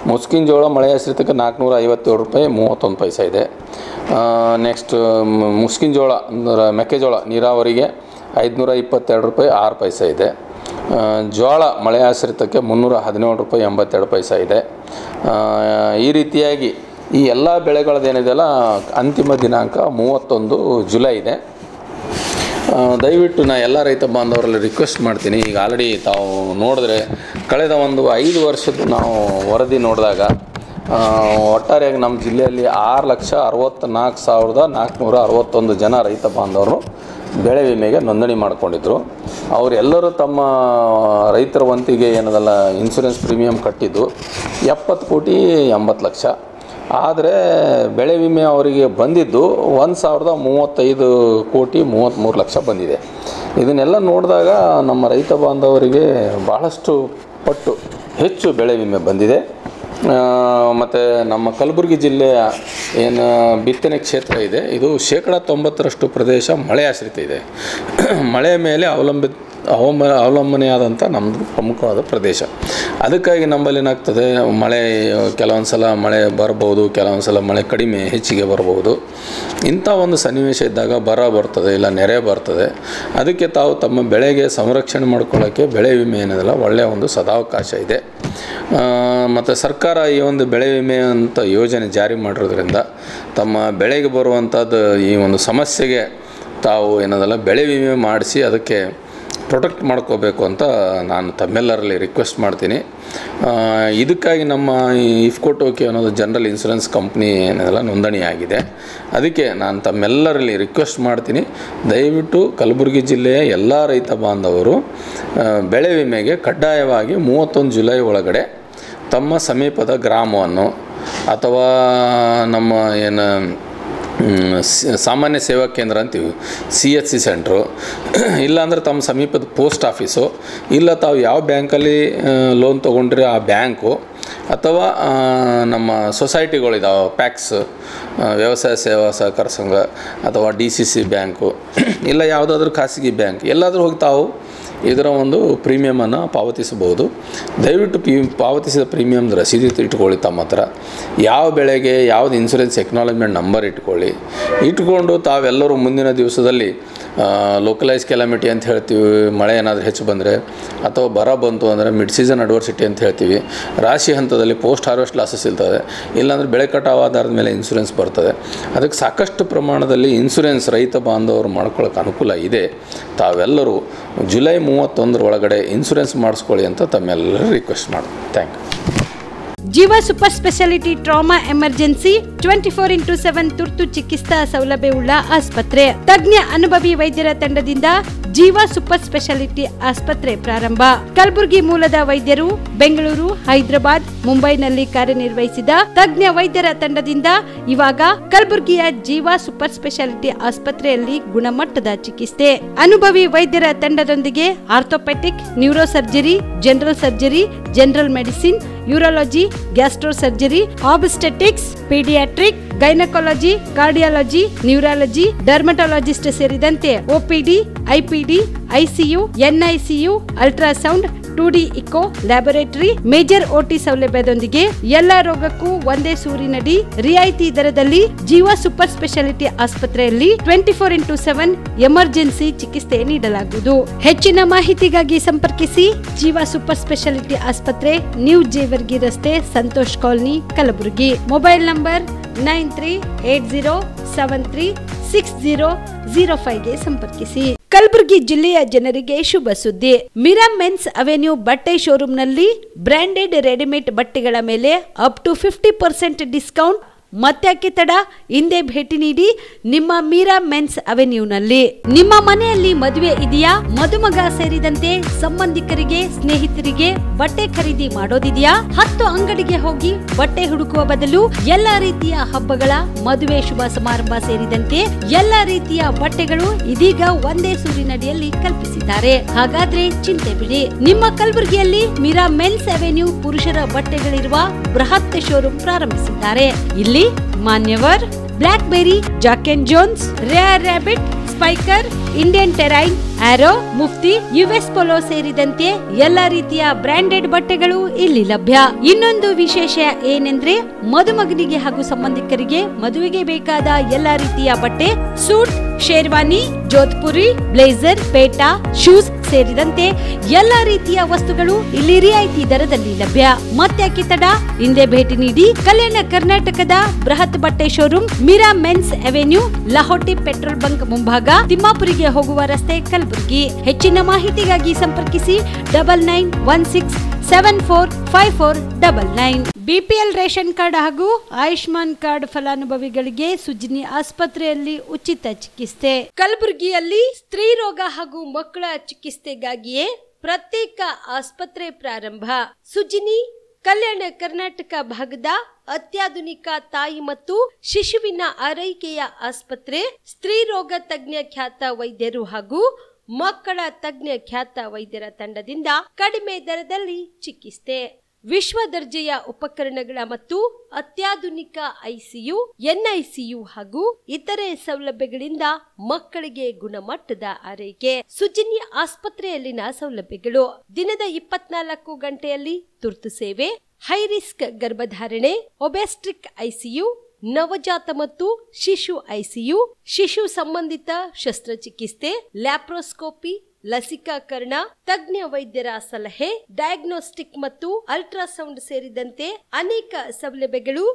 ಮುಸ್ಕಿನ ಜೋಳ ಮಳೆ ಆಶ್ರಿತಕ್ಕೆ 457 ರೂಪಾಯಿ 31 ಪೈಸೆ ಇದೆ. ನೆಕ್ಸ್ಟ್ ಮುಸ್ಕಿನ ಜೋಳ ಅಂದರೆ ಮೆಕ್ಕೆಜೋಳ ನೀರಾವರಿಗೆ 522 ರೂಪಾಯಿ 6 ಪೈಸೆ ಇದೆ. ಜೋಳ ಮಳೆ ಆಶ್ರಿತಕ್ಕೆ 317 ರೂಪಾಯಿ 82 ಪೈಸೆ ಇದೆ. ಈ ರೀತಿಯಾಗಿ ಈ ಎಲ್ಲ ಬೆಳೆಗಳದ್ದೇನಿದೆಯಲ್ಲ ಅಂತಿಮ ದಿನಾಂಕ 31 ಜುಲೈ ಇದೆ. ದಯವಿಟ್ಟು ನಾನು ಎಲ್ಲ ರೈತ ಬಾಂಧವರಲ್ಲಿ ರಿಕ್ವೆಸ್ಟ್ ಮಾಡ್ತೀನಿ. ಈಗ ಆಲ್ರೆಡಿ ತಾವು ನೋಡಿದ್ರೆ ಕಳೆದ ಒಂದು 5 ವರ್ಷದ ನಾವು ವರದಿ ನೋಡಿದಾಗ ಒಟ್ಟಾರೆಯಾಗಿ ನಮ್ಮ ಜಿಲ್ಲೆಯಲ್ಲಿ 6,64,461 ಜನ ರೈತ ಬಾಂಧವರು ಬೆಳೆ ವಿಮೆಗೆ ನೋಂದಣಿ ಮಾಡಿಕೊಂಡಿದ್ರು. ಅವರೆಲ್ಲರೂ ತಮ್ಮ ರೈತರ ವಂತಿಗೆ ಏನದಲ್ಲ ಇನ್ಶೂರೆನ್ಸ್ ಪ್ರೀಮಿಯಂ ಕಟ್ಟಿದ್ದು 70 ಕೋಟಿ 80 ಲಕ್ಷ. ಆದರೆ ಬೆಳೆ ವಿಮೆ ಅವರಿಗೆ ಬಂದಿದ್ದು 1,035 ಕೋಟಿ 33 ಲಕ್ಷ ಬಂದಿದೆ. ಇದನ್ನೆಲ್ಲ ನೋಡಿದಾಗ ನಮ್ಮ ರೈತ ಬಾಂಧವರಿಗೆ ಭಾಳಷ್ಟು ಪಟ್ಟು ಹೆಚ್ಚು ಬೆಳೆ ವಿಮೆ ಬಂದಿದೆ. ಮತ್ತು ನಮ್ಮ ಕಲಬುರಗಿ ಜಿಲ್ಲೆಯ ಏನು ಬಿತ್ತನೆ ಕ್ಷೇತ್ರ ಇದೆ, ಇದು 90% ಪ್ರದೇಶ ಮಳೆ ಆಶ್ರಿತ ಇದೆ. ಮಳೆ ಮೇಲೆ ಅವಲಂಬನೆಯಾದಂಥ ನಮ್ಮದು ಪ್ರಮುಖವಾದ ಪ್ರದೇಶ. ಅದಕ್ಕಾಗಿ ನಮ್ಮಲ್ಲಿ ಏನಾಗ್ತದೆ, ಮಳೆ ಕೆಲವೊಂದು ಸಲ ಮಳೆ ಬರ್ಬೋದು, ಕೆಲವೊಂದು ಸಲ ಮಳೆ ಕಡಿಮೆ ಹೆಚ್ಚಿಗೆ ಬರ್ಬೋದು. ಇಂಥ ಒಂದು ಸನ್ನಿವೇಶ ಇದ್ದಾಗ ಬರ ಬರ್ತದೆ, ಇಲ್ಲ ನೆರೆ ಬರ್ತದೆ. ಅದಕ್ಕೆ ತಾವು ತಮ್ಮ ಬೆಳೆಗೆ ಸಂರಕ್ಷಣೆ ಮಾಡ್ಕೊಳ್ಳೋಕ್ಕೆ ಬೆಳೆ ವಿಮೆ ಏನಿದೆಯಲ್ಲ ಒಳ್ಳೆಯ ಒಂದು ಸದಾವಕಾಶ ಇದೆ. ಮತ್ತು ಸರ್ಕಾರ ಈ ಒಂದು ಬೆಳೆ ವಿಮೆ ಅಂತ ಯೋಜನೆ ಜಾರಿ ಮಾಡಿರೋದ್ರಿಂದ ತಮ್ಮ ಬೆಳೆಗೆ ಬರುವಂಥದ್ದು ಈ ಒಂದು ಸಮಸ್ಯೆಗೆ ತಾವು ಏನದಲ್ಲ ಬೆಳೆ ವಿಮೆ ಮಾಡಿಸಿ ಅದಕ್ಕೆ ಪ್ರೊಟೆಕ್ಟ್ ಮಾಡ್ಕೋಬೇಕು ಅಂತ ನಾನು ತಮ್ಮೆಲ್ಲರಲ್ಲಿ ರಿಕ್ವೆಸ್ಟ್ ಮಾಡ್ತೀನಿ. ಇದಕ್ಕಾಗಿ ನಮ್ಮ ಇಫ್ಕೋ ಟೋಕಿಯೋ ಅನ್ನೋದು ಜನರಲ್ ಇನ್ಶೂರೆನ್ಸ್ ಕಂಪ್ನಿ ಏನದಲ್ಲ ನೋಂದಣಿಯಾಗಿದೆ. ಅದಕ್ಕೆ ನಾನು ತಮ್ಮೆಲ್ಲರಲ್ಲಿ ರಿಕ್ವೆಸ್ಟ್ ಮಾಡ್ತೀನಿ, ದಯವಿಟ್ಟು ಕಲಬುರಗಿ ಜಿಲ್ಲೆಯ ಎಲ್ಲ ರೈತ ಬಾಂಧವರು ಬೆಳೆ ವಿಮೆಗೆ ಕಡ್ಡಾಯವಾಗಿ 31 ಜುಲೈ ಒಳಗಡೆ ತಮ್ಮ ಸಮೀಪದ ಗ್ರಾಮವನ್ನು ಅಥವಾ ನಮ್ಮ ಏನು ಸಾಮಾನ್ಯ ಸೇವಾ ಕೇಂದ್ರ ಅಂತೀವಿ, CHC ಸೆಂಟ್ರು, ಇಲ್ಲಾಂದರೆ ತಮ್ಮ ಸಮೀಪದ ಪೋಸ್ಟ್ ಆಫೀಸು, ಇಲ್ಲ ತಾವು ಯಾವ ಬ್ಯಾಂಕಲ್ಲಿ ಲೋನ್ ತೊಗೊಂಡ್ರೆ ಆ ಬ್ಯಾಂಕು, ಅಥವಾ ನಮ್ಮ ಸೊಸೈಟಿಗಳಿದಾವೆ, ಪ್ಯಾಕ್ಸ್ ವ್ಯವಸಾಯ ಸೇವಾ ಸಹಕಾರ ಸಂಘ, ಅಥವಾ DCC ಬ್ಯಾಂಕು, ಇಲ್ಲ ಯಾವುದಾದ್ರೂ ಖಾಸಗಿ ಬ್ಯಾಂಕ್, ಎಲ್ಲಾದರೂ ಹೋಗಿ ತಾವು ಇದರ ಒಂದು ಪ್ರೀಮಿಯಮನ್ನು ಪಾವತಿಸಬಹುದು. ದಯವಿಟ್ಟು ಪಾವತಿಸಿದ ಪ್ರೀಮಿಯಮ್ದು ರಸೀದಿ ಇಟ್ಕೊಳ್ಳಿ ತಮ್ಮ ಹತ್ರ. ಯಾವ ಬೆಳೆಗೆ ಯಾವ್ದು ಇನ್ಶೂರೆನ್ಸ್ ಎಕ್ನಾಲಜ್ಮೆಂಟ್ ನಂಬರ್ ಇಟ್ಕೊಂಡು ತಾವೆಲ್ಲರೂ ಮುಂದಿನ ದಿವಸದಲ್ಲಿ ಲೋಕಲೈಸ್ ಕೆಲಾಮಿಟಿ ಅಂತ ಹೇಳ್ತೀವಿ, ಮಳೆ ಏನಾದರೂ ಹೆಚ್ಚು ಬಂದರೆ ಅಥವಾ ಬರ ಬಂತು ಅಂದರೆ ಮಿಡ್ ಸೀಸನ್ ಅಡ್ವರ್ಸಿಟಿ ಅಂತ ಹೇಳ್ತೀವಿ, ರಾಶಿ ಹಂತದಲ್ಲಿ ಪೋಸ್ಟ್ ಹಾರ್ವೆಸ್ಟ್ ಲಾಸಸ್ ಇರ್ತದೆ, ಇಲ್ಲಾಂದರೆ ಬೆಳೆ ಕಟಾವು ಆಧಾರದ ಮೇಲೆ ಇನ್ಶೂರೆನ್ಸ್ ಬರ್ತದೆ. ಅದಕ್ಕೆ ಸಾಕಷ್ಟು ಪ್ರಮಾಣದಲ್ಲಿ ಇನ್ಶೂರೆನ್ಸ್ ರೈತ ಬಾಂಧವರು ಮಾಡ್ಕೊಳ್ಳೋಕೆ ಅನುಕೂಲ ಇದೆ. ತಾವೆಲ್ಲರೂ ಜುಲೈ 31 ಒಳಗಡೆ ಇನ್ಶೂರೆನ್ಸ್ ಮಾಡಿಸ್ಕೊಳ್ಳಿ ಅಂತ ತಮ್ಮೆಲ್ಲರೂ ರಿಕ್ವೆಸ್ಟ್ ಮಾಡೋದು. Thank you. Jeeva super speciality trauma emergency 24x7 ತುರ್ತು ಚಿಕಿತ್ಸಾ ಸೌಲಭ್ಯವುಳ್ಳ ಆಸ್ಪತ್ರೆ. ತಜ್ಞ ಅನುಭವಿ ವೈದ್ಯರ ತಂಡದಿಂದ ಜೀವ ಸೂಪರ್ ಸ್ಪೆಷಾಲಿಟಿ ಆಸ್ಪತ್ರೆ ಪ್ರಾರಂಭ. ಕಲಬುರಗಿ ಮೂಲದ ವೈದ್ಯರು ಬೆಂಗಳೂರು, ಹೈದರಾಬಾದ್, ಮುಂಬೈನಲ್ಲಿ ಕಾರ್ಯನಿರ್ವಹಿಸಿದ ತಜ್ಞ ವೈದ್ಯರ ತಂಡದಿಂದ ಇವಾಗ ಕಲಬುರಗಿಯ ಜೀವ ಸೂಪರ್ ಸ್ಪೆಷಾಲಿಟಿ ಆಸ್ಪತ್ರೆಯಲ್ಲಿ ಗುಣಮಟ್ಟದ ಚಿಕಿತ್ಸೆ. ಅನುಭವಿ ವೈದ್ಯರ ತಂಡದೊಂದಿಗೆ orthopaedic, neuro surgery, general surgery, general medicine, urology, gastro surgery, obstetrics, paediatric, gynaecology, cardiology, neurology, dermatologist ಸೇರಿದಂತೆ OPD, IPD, ICU, NICU, ultrasound, 2D echo, laboratory, major OT ಸೌಲಭ್ಯದೊಂದಿಗೆ ಎಲ್ಲಾ ರೋಗಕ್ಕೂ ಒಂದೇ ಸೂರಿನಡಿ ರಿಯಾಯಿತಿ ದರದಲ್ಲಿ ಜೀವ ಸೂಪರ್ ಸ್ಪೆಷಾಲಿಟಿ ಆಸ್ಪತ್ರೆಯಲ್ಲಿ 24x7 ಎಮರ್ಜೆನ್ಸಿ ಚಿಕಿತ್ಸೆ ನೀಡಲಾಗುವುದು. ಹೆಚ್ಚಿನ ಮಾಹಿತಿಗಾಗಿ ಸಂಪರ್ಕಿಸಿ ಜೀವ ಸೂಪರ್ ಸ್ಪೆಷಾಲಿಟಿ ಆಸ್ಪತ್ರೆ, ನ್ಯೂ ಜೇವರ್ಗಿ ರಸ್ತೆ, Santosh colony, Kalaburagi. Mobile number 9380736005ಗೆ ಸಂಪರ್ಕಿಸಿ. ಕಲಬುರಗಿ ಜಿಲ್ಲೆಯ ಜನರಿಗೆ ಶುಭ ಸುದ್ದಿ. ಮಿರಾ ಮೆನ್ಸ್ ಅವೆನ್ಯೂ ಬಟ್ಟೆ ಶೋರೂಮ್ನಲ್ಲಿ ಬ್ರಾಂಡೆಡ್ ರೆಡಿಮೇಡ್ ಬಟ್ಟೆಗಳ ಮೇಲೆ ಅಪ್ ಟು 50% ಡಿಸ್ಕೌಂಟ್. ಮತ್ತ್ಯಾಕೆ ತಡ, ಹಿಂದೆ ಭೇಟಿ ನೀಡಿ ನಿಮ್ಮ ಮೀರಾ ಮೆನ್ಸ್ ಅವೆನ್ಯೂನಲ್ಲಿ. ನಿಮ್ಮ ಮನೆಯಲ್ಲಿ ಮದುವೆ ಇದೆಯಾ, ಮದುಮಗ ಸೇರಿದಂತೆ ಸಂಬಂಧಿಕರಿಗೆ, ಸ್ನೇಹಿತರಿಗೆ ಬಟ್ಟೆ ಖರೀದಿ ಮಾಡೋದಿದೆಯಾ? 10 ಅಂಗಡಿಗೆ ಹೋಗಿ ಬಟ್ಟೆ ಹುಡುಕುವ ಬದಲು ಎಲ್ಲಾ ರೀತಿಯ ಹಬ್ಬಗಳ, ಮದುವೆ, ಶುಭ ಸಮಾರಂಭ ಸೇರಿದಂತೆ ಎಲ್ಲಾ ರೀತಿಯ ಬಟ್ಟೆಗಳು ಇದೀಗ ಒಂದೇ ಸೂರಿನಡಿಯಲ್ಲಿ ಕಲ್ಪಿಸಿದ್ದಾರೆ. ಹಾಗಾದ್ರೆ ಚಿಂತೆ ಬಿಡಿ, ನಿಮ್ಮ ಕಲಬುರಗಿಯಲ್ಲಿ ಮೀರಾ ಮೆನ್ಸ್ ಅವೆನ್ಯೂ ಪುರುಷರ ಬಟ್ಟೆಗಳಿರುವ ಬೃಹತ್ ಶೋರೂಮ್ ಪ್ರಾರಂಭಿಸಿದ್ದಾರೆ. ಇಲ್ಲಿ Manyavar, Blackberry, Jack and Jones, Rare Rabbit, Spykar, Indian Terrain, Arrow, Mufti, US Polo ಸೇರಿದಂತೆ ಎಲ್ಲಾ ರೀತಿಯ ಬ್ರಾಂಡೆಡ್ ಬಟ್ಟೆಗಳು ಇಲ್ಲಿ ಲಭ್ಯ. ಇನ್ನೊಂದು ವಿಶೇಷ ಏನೆಂದ್ರೆ ಮದುಮಗನಿಗೆ ಹಾಗೂ ಸಂಬಂಧಿಕರಿಗೆ ಮದುವೆಗೆ ಬೇಕಾದ ಎಲ್ಲಾ ರೀತಿಯ ಬಟ್ಟೆ, ಸೂಟ್, ಶೇರ್ವಾನಿ, ಜೋಧ್ಪುರಿ, ಬ್ಲೇಸರ್, ಪೇಟಾ, ಶೂಸ್ ಸೇರಿದಂತೆ ಎಲ್ಲಾ ರೀತಿಯ ವಸ್ತುಗಳು ಇಲ್ಲಿ ರಿಯಾಯಿತಿ ದರದಲ್ಲಿ ಲಭ್ಯ. ಮತ್ತ್ಯಾಕೆ ತಡ, ಹಿಂದೆ ಭೇಟಿ ನೀಡಿ. ಕಲ್ಯಾಣ ಕರ್ನಾಟಕದ ಬೃಹತ್ ಬಟ್ಟೆ showroom Meera men's avenue, Lahoti petrol bunk ಮುಂಭಾಗ, ತಿಮ್ಮಾಪುರಿಗೆ ಹೋಗುವ ರಸ್ತೆ, ಕಲಬುರಗಿ. ಹೆಚ್ಚಿನ ಮಾಹಿತಿಗಾಗಿ ಸಂಪರ್ಕಿಸಿ 9916745499. BPL ರೇಷನ್ ಕಾರ್ಡ್ ಹಾಗೂ ಆಯುಷ್ಮಾನ್ ಕಾರ್ಡ್ ಫಲಾನುಭವಿಗಳಿಗೆ ಸುಜ್ನಿ ಆಸ್ಪತ್ರೆಯಲ್ಲಿ ಉಚಿತ ಚಿಕಿತ್ಸೆ. ಕಲಬುರಗಿಯಲ್ಲಿ ಸ್ತ್ರೀ ರೋಗ ಹಾಗೂ ಮಕ್ಕಳ ಚಿಕಿತ್ಸೆಗಾಗಿಯೇ ಪ್ರತ್ಯೇಕ ಆಸ್ಪತ್ರೆ ಪ್ರಾರಂಭ. ಸುಜ್ನಿ ಕಲ್ಯಾಣ ಕರ್ನಾಟಕ ಭಾಗದ ಅತ್ಯಾಧುನಿಕ ತಾಯಿ ಮತ್ತು ಶಿಶುವಿನ ಆರೈಕೆಯ ಆಸ್ಪತ್ರೆ. ಸ್ತ್ರೀ ರೋಗ ತಜ್ಞ ಖ್ಯಾತ ವೈದ್ಯರು ಹಾಗೂ ಮಕ್ಕಳ ತಜ್ಞ ಖ್ಯಾತ ವೈದ್ಯರ ತಂಡದಿಂದ ಕಡಿಮೆ ದರದಲ್ಲಿ ಚಿಕಿತ್ಸೆ. ವಿಶ್ವ ದರ್ಜೆಯ ಉಪಕರಣಗಳ ಮತ್ತು ಅತ್ಯಾಧುನಿಕ ಐಸಿಯು, ಎನ್ಐಸಿಯು ಹಾಗೂ ಇತರೆ ಸೌಲಭ್ಯಗಳಿಂದ ಮಕ್ಕಳಿಗೆ ಗುಣಮಟ್ಟದ ಆರೈಕೆ. ಸುಜಿನಿ ಆಸ್ಪತ್ರೆಯಲ್ಲಿನ ಸೌಲಭ್ಯಗಳು: ದಿನದ 24 ಗಂಟೆಯಲ್ಲಿ ತುರ್ತು ಸೇವೆ, ಹೈ ರಿಸ್ಕ್ ಗರ್ಭಧಾರಣೆ, ಒಬೆಸ್ಟ್ರಿಕ್ ಐಸಿಯು, ನವಜಾತ ಮತ್ತು ಶಿಶು ಐಸಿಯು, ಶಿಶು ಸಂಬಂಧಿತ ಶಸ್ತ್ರಚಿಕಿತ್ಸೆ, ಲ್ಯಾಪ್ರೋಸ್ಕೋಪಿ, ಲಸಿಕಾಕರಣ, ತಜ್ಞ ವೈದ್ಯರ ಸಲಹೆ, ಡಯಾಗ್ನೋಸ್ಟಿಕ್ ಮತ್ತು ಅಲ್ಟ್ರಾಸೌಂಡ್ ಸೇರಿದಂತೆ ಅನೇಕ ಸೌಲಭ್ಯಗಳು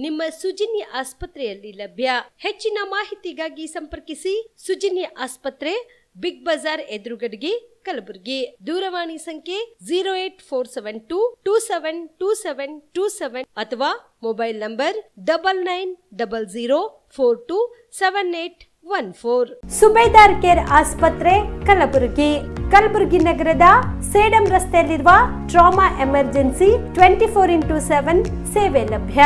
ನಿಮ್ಮ ಸುಜಿನಿ ಆಸ್ಪತ್ರೆಯಲ್ಲಿ ಲಭ್ಯ. ಹೆಚ್ಚಿನ ಮಾಹಿತಿಗಾಗಿ ಸಂಪರ್ಕಿಸಿ ಸುಜಿನಿ ಆಸ್ಪತ್ರೆ, ಬಿಗ್ ಬಜಾರ್ ಎದುರುಗಡೆಗೆ, ಕಲಬುರಗಿ. ದೂರವಾಣಿ ಸಂಖ್ಯೆ 08472272727 ಅಥವಾ ಮೊಬೈಲ್ ನಂಬರ್ 9900427814. ಸುಬೇದಾರ್ ಕೇರ್ ಆಸ್ಪತ್ರೆ, ಕಲಬುರಗಿ. ಕಲಬುರಗಿ ನಗರದ ಸೇಡಂ ರಸ್ತೆಯಲ್ಲಿರುವ ಟ್ರಾಮಾ ಎಮರ್ಜೆನ್ಸಿ 24x7 ಸೇವೆ ಲಭ್ಯ.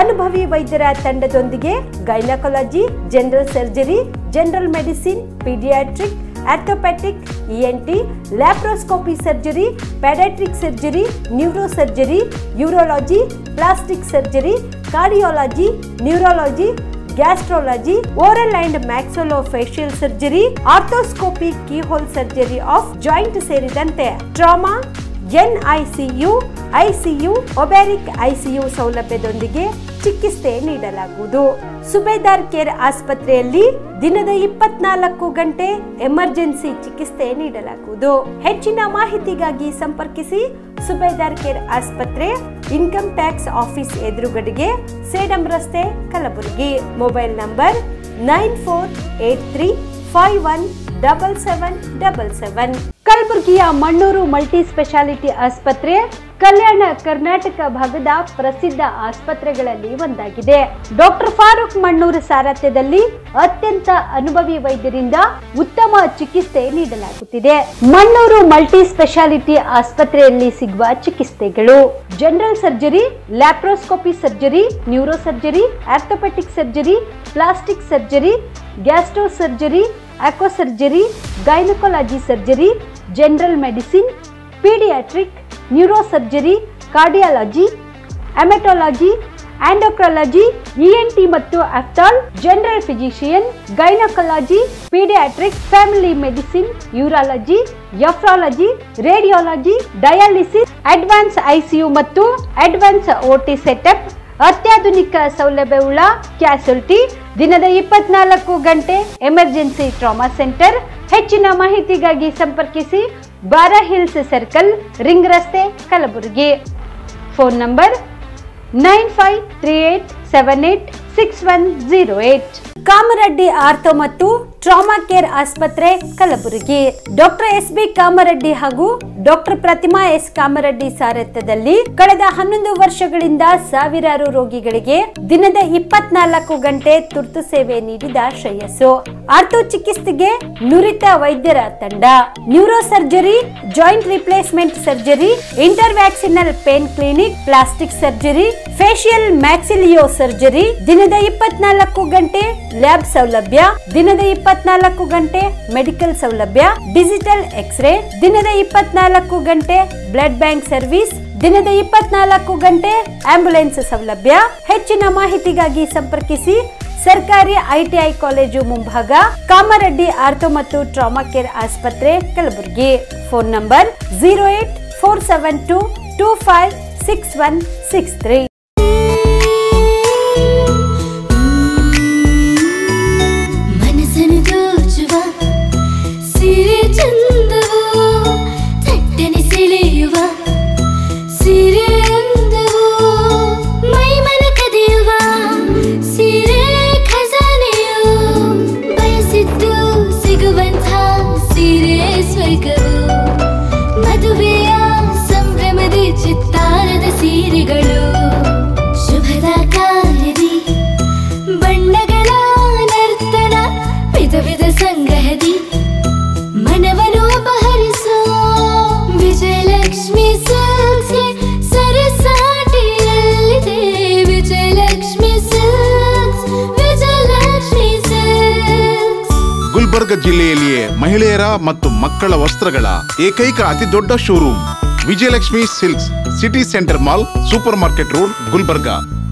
ಅನುಭವಿ ವೈದ್ಯರ ತಂಡದೊಂದಿಗೆ gynaecology, general surgery, general medicine, paediatric, orthopaedic, ENT, laparoscopy surgery, paediatric surgery, neuro surgery, urology, plastic surgery, cardiology, neurology, gastrology, oral and maxillofacial surgery, arthroscopy, keyhole surgery of joint ಸೇರಿದಂತೆ trauma, NICU, ICU, ಒಬ್ಯಾರಿಕ್ ICU ಸೌಲಭ್ಯದೊಂದಿಗೆ ಚಿಕಿತ್ಸೆ ನೀಡಲಾಗುವುದು. ಸುಬೇದಾರ್ care ಆಸ್ಪತ್ರೆಯಲ್ಲಿ ದಿನದ 24 ಗಂಟೆ emergency ಚಿಕಿತ್ಸೆ ನೀಡಲಾಗುವುದು. ಹೆಚ್ಚಿನ ಮಾಹಿತಿಗಾಗಿ ಸಂಪರ್ಕಿಸಿ ಸುಬೇದಾರ್ ಕೇರ್ ಆಸ್ಪತ್ರೆ, ಇನ್ಕಮ್ ಟ್ಯಾಕ್ಸ್ ಆಫೀಸ್ ಎದುರುಗಡೆಗೆ, ಸೇಡಂ ರಸ್ತೆ, ಕಲಬುರಗಿ. Mobile number 9483517777. ಕಲಬುರಗಿಯ ಮಣ್ಣೂರು ಮಲ್ಟಿ ಸ್ಪೆಷಾಲಿಟಿ ಆಸ್ಪತ್ರೆ ಕಲ್ಯಾಣ ಕರ್ನಾಟಕ ಭಾಗದ ಪ್ರಸಿದ್ಧ ಆಸ್ಪತ್ರೆಗಳಲ್ಲಿ ಒಂದಾಗಿದೆ. ಡಾಕ್ಟರ್ ಫಾರೂಕ್ ಮಣ್ಣೂರು ಸಾರಥ್ಯದಲ್ಲಿ ಅತ್ಯಂತ ಅನುಭವಿ ವೈದ್ಯರಿಂದ ಉತ್ತಮ ಚಿಕಿತ್ಸೆ ನೀಡಲಾಗುತ್ತಿದೆ. ಮಣ್ಣೂರು ಮಲ್ಟಿ ಸ್ಪೆಷಾಲಿಟಿ ಆಸ್ಪತ್ರೆಯಲ್ಲಿ ಸಿಗುವ ಚಿಕಿತ್ಸೆಗಳು: general surgery, laparoscopy surgery, neuro surgery, orthopaedic surgery, plastic surgery, gastro surgery, ಆಕ್ವಾ surgery, gynaecology surgery, general medicine, paediatric, neuro surgery, cardiology, haematology, endocrinology, ENT ಮತ್ತು ophthal, general physician, gynaecology, paediatric, family medicine, urology, nephrology, radiology, dialysis, advance ICU ಮತ್ತು advance OT setup, ಅತ್ಯಾಧುನಿಕ ಸೌಲಭ್ಯವುಳ್ಳ ಕ್ಯಾಸುಲಿಟಿ, ದಿನದ 24 ಗಂಟೆ emergency trauma centre. ಹೆಚ್ಚಿನ ಮಾಹಿತಿಗಾಗಿ ಸಂಪರ್ಕಿಸಿ ಬಾರಾ hills circle, ring ರಸ್ತೆ, Kalaburagi. Phone number 9538786108. Kamareddy ortho ಮತ್ತು ಟ್ರಾಮಾ ಕೇರ್ ಆಸ್ಪತ್ರೆ, ಕಲಬುರಗಿ. Doctor S B. ಕಾಮರೆಡ್ಡಿ ಹಾಗೂ ಡಾಕ್ಟರ್ ಪ್ರತಿಮಾ ಎಸ್. ಕಾಮರೆಡ್ಡಿ ಸಾರಥ್ಯದಲ್ಲಿ ಕಳೆದ 11 ವರ್ಷಗಳಿಂದ ಸಾವಿರಾರು ರೋಗಿಗಳಿಗೆ ದಿನದ 24 ಗಂಟೆ ತುರ್ತು ಸೇವೆ ನೀಡಿದ ಶ್ರೇಯಸ್ಸು. ಆರ್ಥೋ ಚಿಕಿತ್ಸೆಗೆ ನುರಿತ ವೈದ್ಯರ ತಂಡ, neuro surgery, joint replacement surgery, interventional pain clinic, plastic surgery, facial maxillo surgery, ದಿನದ 24 ಗಂಟೆ ಲ್ಯಾಬ್ ಸೌಲಭ್ಯ, ದಿನದ 24 ಗಂಟೆ ಮೆಡಿಕಲ್ ಸೌಲಭ್ಯ, ಡಿಜಿಟಲ್ ಎಕ್ಸ್ರೇ, ದಿನದ 24 ಗಂಟೆ ಬ್ಲಡ್ ಬ್ಯಾಂಕ್ ಸರ್ವಿಸ್, ದಿನದ 24 ಗಂಟೆ ಆಂಬ್ಯುಲೆನ್ಸ್ ಸೌಲಭ್ಯ. ಹೆಚ್ಚಿನ ಮಾಹಿತಿಗಾಗಿ ಸಂಪರ್ಕಿಸಿ ಸರ್ಕಾರಿ ಐಟಿಐ ಕಾಲೇಜು ಮುಂಭಾಗ, ಕಾಮರೆಡ್ಡಿ ಆರ್ಥೋ ಮತ್ತು ಟ್ರಾಮಾ ಕೇರ್ ಆಸ್ಪತ್ರೆ, ಕಲಬುರಗಿ. Phone number 08472256163. ಗುಲ್ಬರ್ಗ ಜಿಲ್ಲೆಯಲ್ಲಿಯೇ ಮಹಿಳೆಯರ ಮತ್ತು ಮಕ್ಕಳ ವಸ್ತ್ರಗಳ ಏಕೈಕ ಅತಿ ದೊಡ್ಡ showroom Vijayalakshmi Silks, City Centre Mall, Super Market Road, Gulbarga.